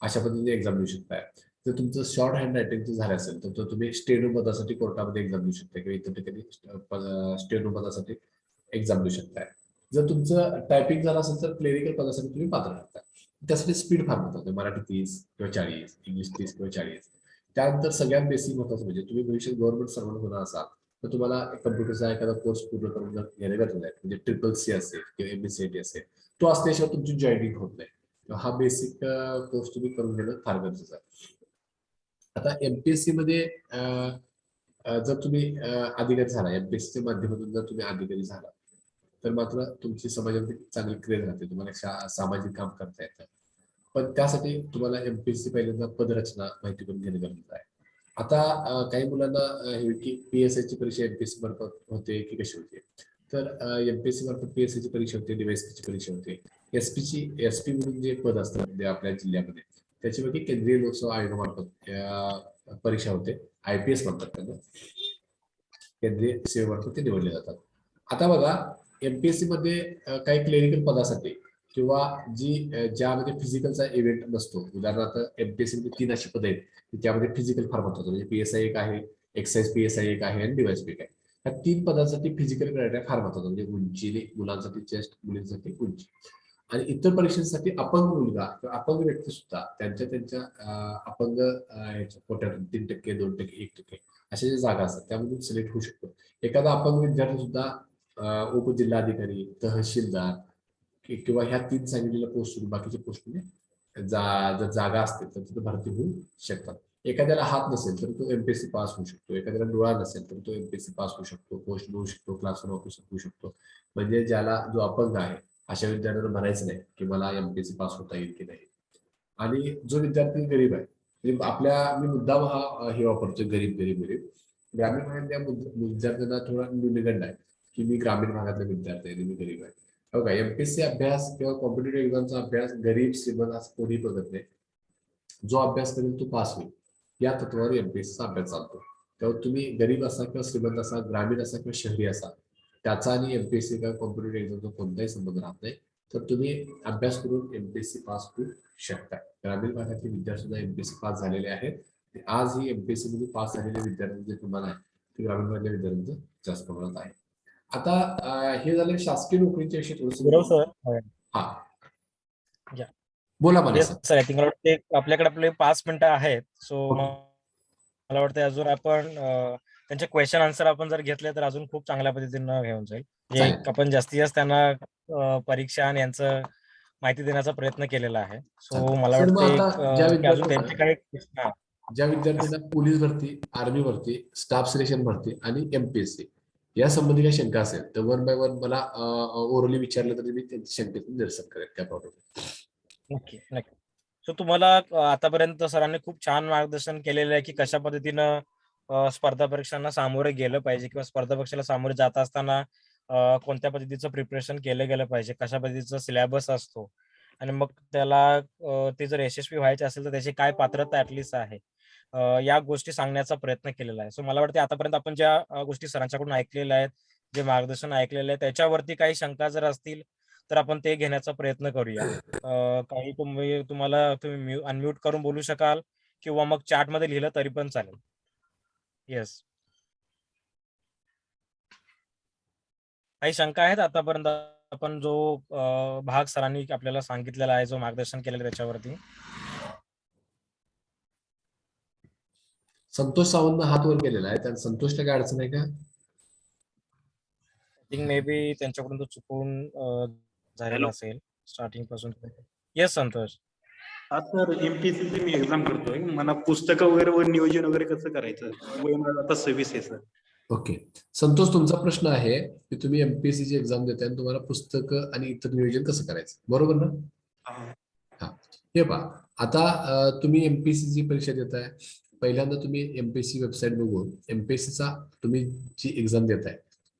अशा पद्धतीने एक्झाम देऊ शकताय. जर तुमचं शॉर्ट हँड रायटिंग झालं असेल तर तुम्ही स्टेनो पदासाठी कोर्टामध्ये एक्झाम देऊ शकता किंवा इतर ठिकाणी स्टेनो पदासाठी एक्झाम देऊ शकताय. जर तुमचं टायपिंग झालं असेल तर क्लेरिकल पदासाठी तुम्ही पात्र ठरताय. त्यासाठी स्पीड फार महत्वाचं, मराठी 30 किंवा 40, इंग्लिश 30 किंवा 40. त्यानंतर सगळ्यात बेसिक महत्वाचं म्हणजे तुम्ही भविष्यात गव्हर्नमेंट सर्वंट होणार असाल तर तुम्हाला कम्प्युटरचा एखादा कोर्स पूर्ण करून घेणे गरजेचं आहे. म्हणजे CCC असेल किंवा MSCIT असेल, तो असल्याशिवाय तुमची जॉईनिंग होत नाही. हा बेसिक कोर्स तुम्ही करून घेणं फार गरजेचं आहे. आता एमपीएससी मध्ये जर तुम्ही अधिकारी झाला, एमपीएससीच्या माध्यमातून जर तुम्ही अधिकारी झाला तर मात्र तुमची समाजामध्ये चांगली क्रेज राहते, तुम्हाला सामाजिक काम करता येतं. पण त्यासाठी तुम्हाला एमपीएससी पहिल्यांदा पदरचना माहिती करून घेणं गरजेचं आहे. आता काही मुलांना हे की पीएसआयची परीक्षा एमपीएससी मार्फत होते की कशी होते, तर एमपीएससी मार्फत पीएसआयची परीक्षा होते, डीवायएसपीची परीक्षा होते. एसपी म्हणून जे पद असतं आपल्या जिल्ह्यामध्ये त्याच्यापैकी केंद्रीय लोकसेवा आयोगामार्फत परीक्षा होते, आयपीएस म्हणतात त्यांना, केंद्रीय सेवेमार्फत ते निवडले जातात. आता बघा एमपीएससी मध्ये काही क्लिनिकल पदासाठी किंवा ज्यामध्ये फिजिकलचा इव्हेंट नसतो, उदाहरणार्थ एमपीएससी मध्ये 3 अशी पदं आहेत त्यामध्ये फिजिकल फार महत्वाचं, म्हणजे पीएसआय एक आहे, एक्साइज पीएसआय एक आहे आणि डीवायएसपी एक आहे. या 3 पदांसाठी फिजिकल क्रायटेरिया फार महत्वाचा, म्हणजे उंची, मुलांसाठी चेस्ट, मुलींसाठी उंची. आणि इतर परीक्षांसाठी अपंग मुलगा किंवा अपंग व्यक्ती सुद्धा त्यांच्या अपंग कोट्यातून 3%, 2%, 1% अशा ज्या जागा असतात त्यामधून सिलेक्ट होऊ शकतो. एखादा अपंग विद्यार्थी सुद्धा उपजिल्हाधिकारी, तहसीलदार किंवा ह्या 3 सांगितलेल्या पोस्ट बाकीच्या पोस्टमध्ये जर जागा असतील तर तिथे भरती होऊ शकतात. एखाद्याला हात नसेल तर तो एमपीएससी पास होऊ शकतो, एखाद्याला डोळा नसेल तर तो एमपीएससी पास होऊ शकतो, पोस्ट होऊ शकतो, क्लासरूम ऑफिसर होऊ शकतो. म्हणजे ज्याला जो अपंग आहे अशा विद्यार्थ्यांना म्हणायचं नाही की मला एमपीएससी पास होता येईल की नाही. आणि जो विद्यार्थी गरीब आहे, म्हणजे मी मुद्दाम हे वापरतोय गरीब गरीब गरीब. ग्रामीण भागातल्या विद्यार्थ्यांना थोडा न्यूनगंड आहे की मी ग्रामीण भागातला विद्यार्थी आहे, मी गरीब आहे. बघा, एमपीएससी अभ्यास किंवा कॉम्पिटेटिव्ह एक्झामचा अभ्यास गरीब श्रीमंत असं कोणी बघत नाही. जो अभ्यास करेल तो पास होईल या तत्वावर एमपीएससीचा अभ्यास चालतो. तेव्हा तुम्ही गरीब असा किंवा श्रीमंत असा, ग्रामीण असा किंवा शहरी असा, त्याचा आणि एमपीएससी किंवा कॉम्पिटेटिव्ह एक्झामचा कोणताही संबंध राहत नाही. तर तुम्ही अभ्यास करून एमपीएससी पास होऊ शकता. ग्रामीण भागातील विद्यार्थी सुद्धा एमपीएससी पास झालेले आहेत. आज ही एमपीएससी मध्ये पास झालेले विद्यार्थ्यांचे जे प्रमाण आहे ते ग्रामीण भागातील विद्यार्थ्यांचं जास्त प्रमाणात आहे. आता हे झाले शासकीय नोकरीच्या विषयी गुरव थोडंसं. सर. हा, या. बोला मला yes sir. Sir, I think मला वाटते आपल्याकडे आपले 5 मिनिटं आहेत. सो मला वाटतं अजून आपण त्यांचे क्वेश्चन आन्सर आपण जर घेतले तर अजून खूप चांगल्या पद्धतीनं घेऊन जाईल. जे चालेल. आपण जास्तीत जास्त त्यांना परीक्षा आणि यांचं माहिती देण्याचा प्रयत्न केलेला आहे. सो चालतंय. मला सर, मग वाटते आता ज्या की अजून त्यांचे विद्यार्थ्यांना काही ज्या विद्यार्थ्यांना पोलीस भरती, आर्मी भरती, स्टाफ सिलेक्शन भरती आणि एमपीएससी या संबंधी काही शंका असेल तर 1 बाय 1 मला ओरली विचारलं तरी मी त्यांच्या शंकेचं निरसन करेन. काय प्रॉब्लेम. नक्की नक्की. सो तुम्हाला आतापर्यंत सरांनी खूप छान मार्गदर्शन केलेलं आहे की कशा पद्धतीनं स्पर्धा परीक्षांना सामोरे गेलं पाहिजे किंवा स्पर्धा परीक्षेला सामोरे जात असताना कोणत्या पद्धतीचं प्रिपरेशन केलं गेलं पाहिजे, कशा पद्धतीचा सिलेबस असतो आणि मग त्याला ते जर यशस्वी व्हायचे असेल तर त्याची काय पात्रता ऍटलिस्ट आहे, या गोष्टी सांगण्याचा प्रयत्न केलेला आहे. सो मला वाटते आतापर्यंत आपण ज्या गोष्टी सरांच्याकडून ऐकलेल्या आहेत, जे मार्गदर्शन ऐकलेलं आहे त्याच्यावरती काही शंका जर असतील तर आपण ते घेण्याचा प्रयत्न करूया. काही तुम्ही अनम्यूट करून बोलू शकाल किंवा मग चॅटमध्ये लिहिलं तरी पण चालेल. येस. काही शंका आहेत आतापर्यंत आपण जो भाग सरांनी आपल्याला सांगितलेला आहे, जो मार्गदर्शन केलेलं आहे त्याच्यावरती? संतोष सावंत हात वर केलेला आहे, त्यात संतोषला काय अडचण आहे का? आय थिंक मे बी त्यांच्याकडून तो चुकून झालेला हॅलो. असेल स्टार्टिंग पासून. येस संतोष. हा सर, एमपीएससी मी एक्झाम करतोय. मला पुस्तकं वगैरे व नियोजन वगैरे कसं करायचं? वय माझं आता 26 आहे सर. ओके. संतोष, तुमचा प्रश्न आहे की तुम्ही एमपीएससी ची एक्झाम देताय आणि तुम्हाला पुस्तकं आणि इतर नियोजन कसं करायचं, बरोबर ना? हा. हे पहा, आता तुम्ही एमपीएससी ची परीक्षा देताय. पहिल्यांदा तुम्ही एमपीएससी वेबसाईट बघून एमपीएससीचा तुम्ही जी एक्झाम देताय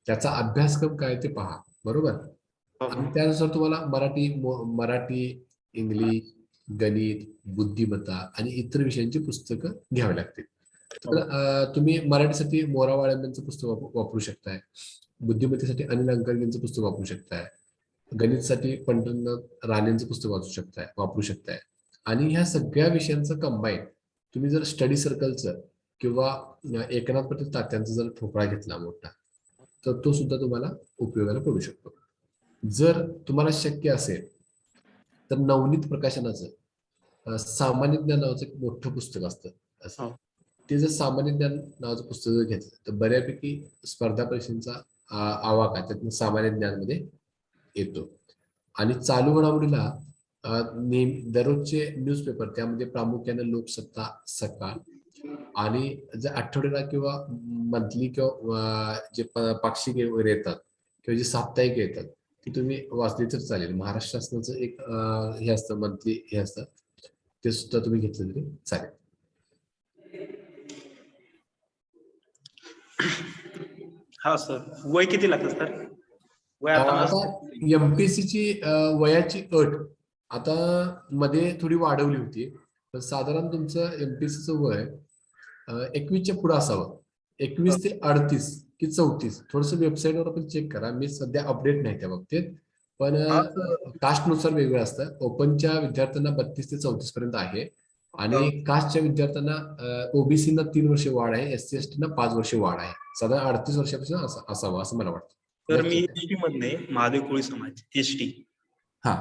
त्याचा अभ्यासक्रम काय ते पहा, बरोबर? आणि त्यानुसार तुम्हाला मराठी, इंग्लिश, गणित, बुद्धिमत्ता आणि इतर विषयांची पुस्तकं घ्यावी लागतील. तर तुम्ही मराठीसाठी मोरा वाळंब्यांचं पुस्तक वापरू शकताय, बुद्धिमत्तेसाठी अनिल अंकलजींचं पुस्तक वापरू शकताय, गणितसाठी पंडित राणेंचं पुस्तक वापरू शकताय. आणि ह्या सगळ्या विषयांचं कंबाईन तुम्ही जर स्टडी सर्कलचं किंवा एकनाथ पाटील तात्यांचा जर ठोकळा घेतला मोठा तर तो सुद्धा तुम्हाला उपयोगाला पडू शकतो. जर तुम्हाला शक्य असेल तर नवनीत प्रकाशनाचं सामान्य ज्ञान नावाचं एक मोठं पुस्तक असतं. ते जर सामान्य ज्ञान नावाचं पुस्तक जर घेतलं तर बऱ्यापैकी स्पर्धा परीक्षांचा आवाका त्यातून सामान्य ज्ञानमध्ये येतो. आणि चालू घडामोडीला नेहमी दररोजचे न्यूजपेपर, त्यामध्ये प्रामुख्याने लोकसत्ता, सकाळ आणि जर आठवड्याला किंवा मंथली किंवा जे पाक्षिक वगैरे येतात किंवा जे साप्ताहिक येतात ती तुम्ही वाचली तर चालेल. महाराष्ट्र शासनाचं एक हे असतं मंथली, हे असतं, ते सुद्धा तुम्ही घेतलं तरी चालेल. हा सर, वय किती लागतं सर? वय आता एमपीएससीची वयाची अट आता मध्ये थोडी वाढवली होती, पण साधारण तुमचं एमपीएससीचं वय 21च्या पुढे असावं. 21 ते 38 की 34, थोडस वेबसाईटवर आपण चेक करा. मी सध्या अपडेट नाही त्या बाबतीत, पण कास्टनुसार वेगळं असतं. ओपनच्या विद्यार्थ्यांना 32 ते 34 पर्यंत आहे आणि कास्टच्या विद्यार्थ्यांना ओबीसीना 3 वर्ष वाढ आहे, एससी एसटीना 5 वर्ष वाढ आहे. साधारण 38 वर्षापासून असावं असं मला वाटतं. तर मी एसटी मधले महादेव कोळी समाज एसटी. हा,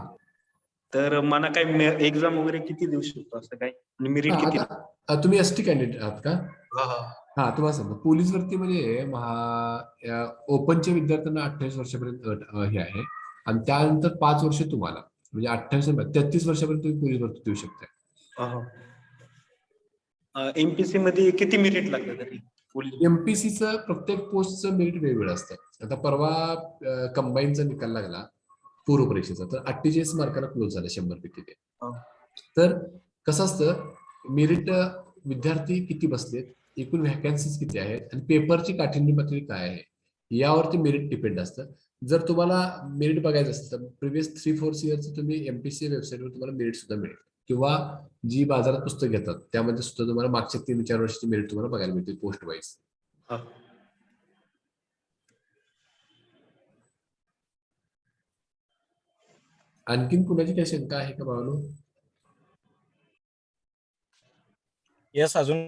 तर मला काय एक्झाम वगैरे किती देऊ शकतो असं काय, आणि मेरिट किती? तुम्ही एसटी कॅन्डिडेट आहात का? हा. तुम्हाला सांगतो, पोलीस भरतीमध्ये ओपनच्या विद्यार्थ्यांना 28 वर्षापर्यंत हे आहे आणि त्यानंतर 5 वर्ष तुम्हाला, म्हणजे 33 वर्षापर्यंत तुम्ही पोलीस भरती देऊ शकता. एमपीसी मध्ये किती मेरिट लागतं तरी पोलीस? एमपीसीचं प्रत्येक पोस्टचं मेरिट वेगवेगळं असतं. आता परवा कंबाईनचा निकाल लागला पूर्व परीक्षेचा, तर 48 मार्काला क्लोज झाला 100 पैकी ते. हा. तर कसं असतं, मेरिट विद्यार्थी किती बसलेत, एकूण व्हॅकन्सीज किती आहेत आणि पेपरची काठिण्य पातळी काय आहे यावरती मेरिट डिपेंड असतं. जर तुम्हाला मेरिट बघायचं असेल तर प्रिव्हियस 3-4 इयरचं तुम्ही एमपीसी वेबसाईटवर तुम्हाला मेरिट सुद्धा मिळेल, किंवा जी बाजारात पुस्तक घेतात त्यामध्ये सुद्धा तुम्हाला मागच्या 3-4 वर्षाची मेरिट तुम्हाला बघायला मिळते पोस्ट वाईज. हा. आणखीन कुणाची काही शंका आहे का बाळांनो? येस, अजून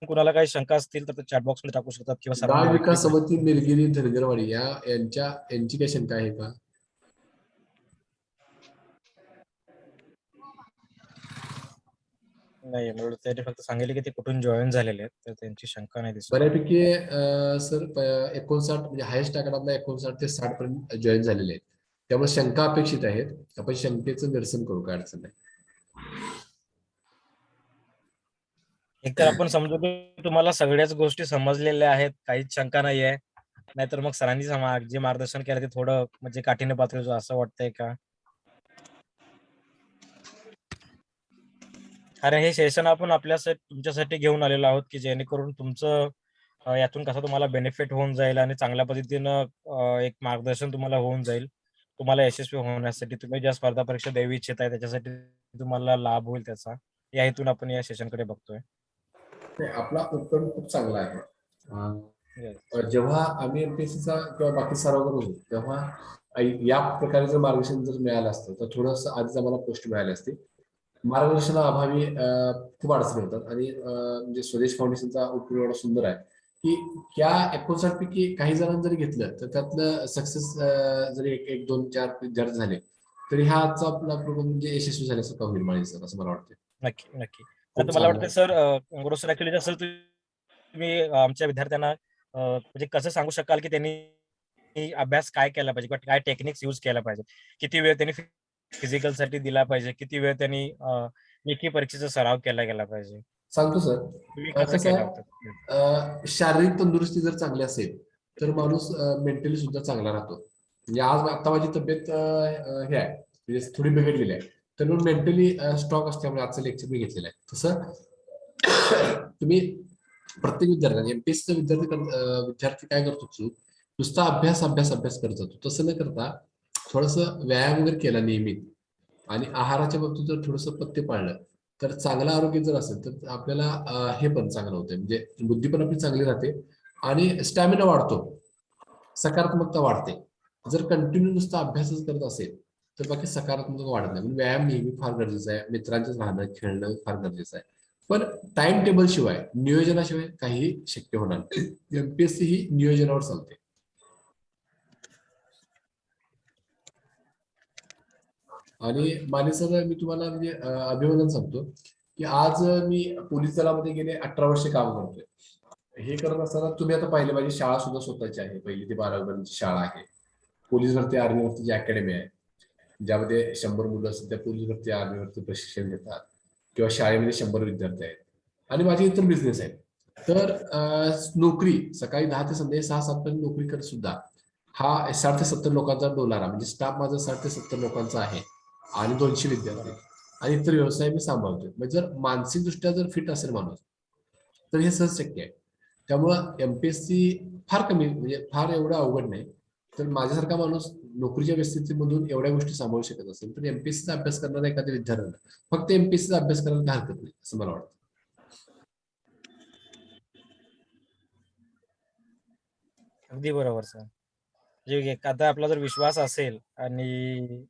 कुणाला काही शंका असतील तर चॅट बॉक्स मध्ये टाकू शकतात किंवा गाव सरांना विकास directly समिती निलगिरी धनगरवाडी यांची काही शंका आहे का? नाही, मला वाटतं त्यांनी फक्त सांगितले की ते कुठून जॉईन झालेले आहेत, तर त्यांची शंका नाही दिसत. बऱ्यापैकी सर 59 म्हणजे हायेस्ट आकडातला 59 ते 60 पर्यंत जॉईन झालेले आहेत. त्यामुळे शंका अपेक्षित आहेत. आपण शंकेचं निरसन करू, काय अडचण नाही. एक तर आपण समजू की तुम्हाला सगळ्याच गोष्टी समजलेल्या आहेत, काहीच शंका नाहीये. नाहीतर मग सरांनी जे मार्गदर्शन केलं ते थोडं म्हणजे काठीण्य पातळीचं असं वाटतंय का? कारण हे सेशन आपण तुमच्यासाठी घेऊन आलेलो आहोत की जेणेकरून तुमचं यातून कसं तुम्हाला बेनिफिट होऊन जाईल आणि चांगल्या पद्धतीनं एक मार्गदर्शन तुम्हाला होऊन जाईल. तुम्हाला यशस्वी होण्यासाठी तुम्ही ज्या स्पर्धा परीक्षा द्यावी इच्छित आहे त्याच्यासाठी तुम्हाला लाभ होईल त्याचा. या हेतून आपण या सेशनकडे बघतोय. नाही, आपला उपक्रम खूप चांगला आहे. Yes. जेव्हा आम्ही एमपीएससीचा किंवा बाकी सरावर होतो तेव्हा या प्रकारे जर मार्गदर्शन जर मिळालं असतं तर थोडंसं आधीच आम्हाला पोस्ट मिळाली असती. मार्गदर्शनाअभावी खूप अडचणी होतात आणि म्हणजे स्वदेश फाउंडेशनचा उपक्रम एवढा सुंदर आहे की या 59 पैकी काही जणांनी जरी घेतलं तर त्यातलं सक्सेस जरी 1-2-4 विद्यार्थी झाले तरी हा आजचा आपला प्रोग्राम म्हणजे यशस्वी झाल्यासारखा होईल माझ्या सर, असं मला वाटतं. नक्की, नक्की. खूप आता मला चांगलं वाटतं सर गुरु सर ऍक्च्युली जसं तुम्ही आमच्या विद्यार्थ्यांना म्हणजे कसं सांगू शकाल की त्यांनी अभ्यास काय केला पाहिजे किंवा काय टेक्निक्स यूज केला पाहिजे? किती वेळ त्यांनी फिजिकलसाठी दिला पाहिजे? किती वेळ त्यांनी लेखी परीक्षेचा सराव केला गेला पाहिजे? सांगतो सर. तुम्ही कसं कसं केलं होतं? आहे, शारीरिक तंदुरुस्ती जर चांगली असेल तर माणूस मेंटली सुद्धा चांगला राहतो. म्हणजे आज आता माझी तब्येत हे आहे, म्हणजे थोडी बिघडलेली आहे, तर मग मेंटली स्ट्रॉंग असल्यामुळे आजचं लेक्चर मी घेतलेलं आहे. तसं तुम्ही प्रत्येक विद्यार्थ्यांनी एमपीएससीचा विद्यार्थी काय करतो चूक, नुसता अभ्यास अभ्यास अभ्यास करत जातो. तसं न करता थोडंसं व्यायाम वगैरे केला नियमित आणि आहाराच्या बाबतीत जर थोडंसं पथ्य पाळलं तर चांगलं आरोग्य जर असेल तर आपल्याला हे पण चांगलं होतं, म्हणजे बुद्धी पण आपली चांगली राहते आणि स्टॅमिना वाढतो, सकारात्मकता वाढते. जर कंटिन्यू नुसता अभ्यासच करत असेल तर बाकी सकारात्मकता वाढत नाही. व्यायाम नेहमी फार गरजेचा आहे, मित्रांच्याच राहणं खेळणं फार गरजेचं आहे. पण टाइम टेबल शिवाय नियोजनाशिवाय काही शक्य होणार नाही. एमपीएससी ही नियोजनावर चालते. आणि माने सर, मी तुम्हाला म्हणजे अभिवादन सांगतो की आज मी पोलीस दलामध्ये गेले 18 वर्ष काम करतोय. हे करत असताना तुम्ही आता पाहिले माझी शाळा सुद्धा स्वतःची आहे, 1ली ते 12वी पर्यंतची शाळा आहे. पोलीस भरती आर्मी भरतीची अकॅडमी आहे ज्यामध्ये 100 मुलं सध्या पोलीस भरती आर्मी भरती प्रशिक्षण घेतात, किंवा शाळेमध्ये 100 विद्यार्थी आहेत आणि माझे इतर बिझनेस आहेत. तर नोकरी सकाळी 10 ते संध्याकाळी 6-7 पर्यंत नोकरी करत सुद्धा हा 60 ते 70 लोकांचा डोलारा, म्हणजे स्टाफ माझा 60 ते 70 लोकांचा आहे आणि 200 विद्यार्थी आणि इतर व्यवसाय मी सांभाळतोय. म्हणजे जर मानसिकदृष्ट्या जर फिट असेल माणूस तर हे सहज शक्य आहे. त्यामुळं एमपीएससी फार कमी, म्हणजे फार एवढं अवघड नाही. तर माझ्यासारखा माणूस नोकरीच्या परिस्थितीमधून एवढ्या गोष्टी सांभाळू शकत असेल तर एमपीएससीचा अभ्यास करणारा एखाद्या विद्यार्थ्याला फक्त एमपीएससीचा अभ्यास करायला काही हरकत नाही, असं मला वाटतं. अगदी बरोबर सर. म्हणजे एखादा आपला जर विश्वास असेल आणि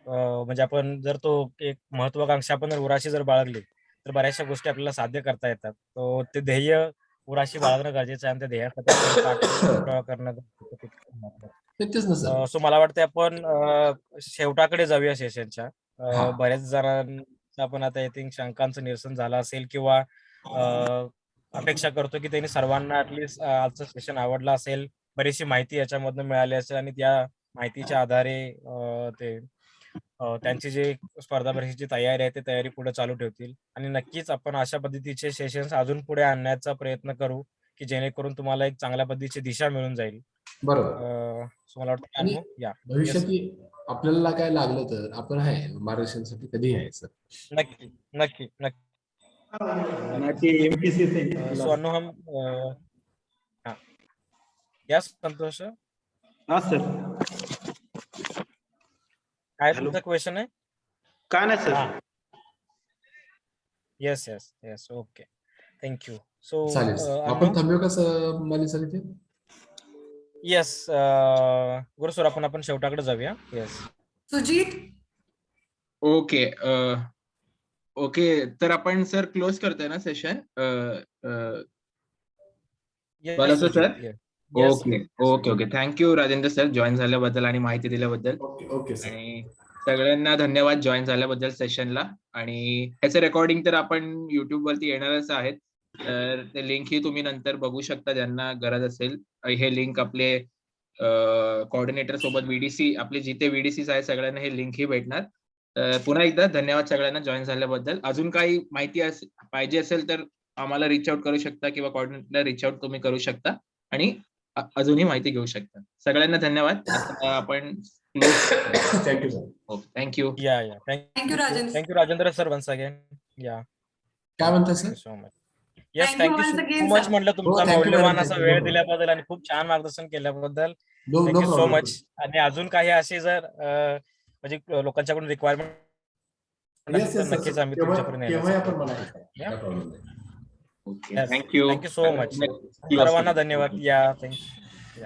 म्हणजे आपण जर तो एक महत्वाकांक्षा आपण उराशी जर बाळगली तर बऱ्याचशा गोष्टी आपल्याला साध्य करता येतात. तो ते ध्येय उराशी बाळगणं गरजेचं आहे आणि त्या ध्येयासाठी आपण पाठपुरावा करणं तितकंच महत्त्वाचं आहे. तेच ना सर. सो मला वाटतं आपण शेवटाकडे जाऊया सेशनच्या. हा, बऱ्याच जणांचं आपण आता आय थिंक शंकांचं निरसन झालं असेल किंवा अपेक्षा करतो की त्यांनी सर्वांना ऍटलिस्ट आजचं सेशन आवडलं असेल, बरीचशी माहिती याच्यामधनं मिळाली असेल आणि त्या माहितीच्या आधारे ते त्यांची जी स्पर्धा परीक्षेची तयारी आहे ती तयारी पुढे चालू ठेवतील आणि नक्कीच आपण अशा पद्धतीचे सेशन्स अजून पुढे आणण्याचा प्रयत्न करू की जेणेकरून तुम्हाला एक चांगल्या पद्धतीची दिशा मिळून जाईल. बरोबर. मला वाटतं आणि अनुभव या भविष्यात आपल्याला काय लागलं तर आपण आहे मार्गदर्शनासाठी कधी आहे सर. नक्की नक्की नक्की. आणि एमपीसीसी सो अनु हम हाँ यस संतोष हा सर. काय Hello. तुमचा क्वेश्चन आहे? काय नाही sir. Yes yes yes okay thank you. So चालेल आपण थांबूया का सर माली सर इथे. येस गुरु सर आपण शेवटाकडे जाऊया. येस सुजित. ओके ओके तर आपण सर क्लोज करतोय ना सेशन. बोला sir. Okay okay okay thank you Rajendra sir join झाल्याबद्दल आणि माहिती दिल्याबद्दल. Okay sir. आणि सगळ्यांना धन्यवाद जॉईन झाल्याबद्दल सेशनला. आणि ह्याचं रेकॉर्डिंग तर आपण युट्यूब वरती येणारच आहेत, तर ते लिंक ही तुम्ही नंतर बघू शकता ज्यांना गरज असेल. हे लिंक आपले कोऑर्डिनेटर सोबत VDC आपले जिथे VDCs आहे सगळ्यांना हे लिंक ही भेटणार. पुन्हा एकदा धन्यवाद सगळ्यांना जॉईन झाल्याबद्दल. अजून काही माहिती पाहिजे असेल तर आम्हाला रिच आउट करू शकता किंवा कोऑर्डिनेटरला रिच आउट तुम्ही करू शकता आणि अजूनही माहिती घेऊ शकता. सगळ्यांना धन्यवाद. आता आपण थँक्यू सर. Okay thank you. या thank you Rajendra. Thank you Rajendra sir once again. या काय म्हणता sir. So much. Yes Thank you thank you once so again, much sir. म्हटलं तुमचा thank you मौल्यवान very असा much. वेळ No दिल्याबद्दल आणि खूप छान मार्गदर्शन केल्याबद्दल no thank you so problem. Much. आणि अजून काही असे जर म्हणजे लोकांच्याकडून रिक्वायरमेंट येस येस नक्कीच आम्ही तुमच्यापर्यंत केव्हाही येण्याचा आपण मला Yeah. प्रॉब्लेम नाही. Okay thank you. Thank you so much. सर्वांना धन्यवाद. या थँक्यू.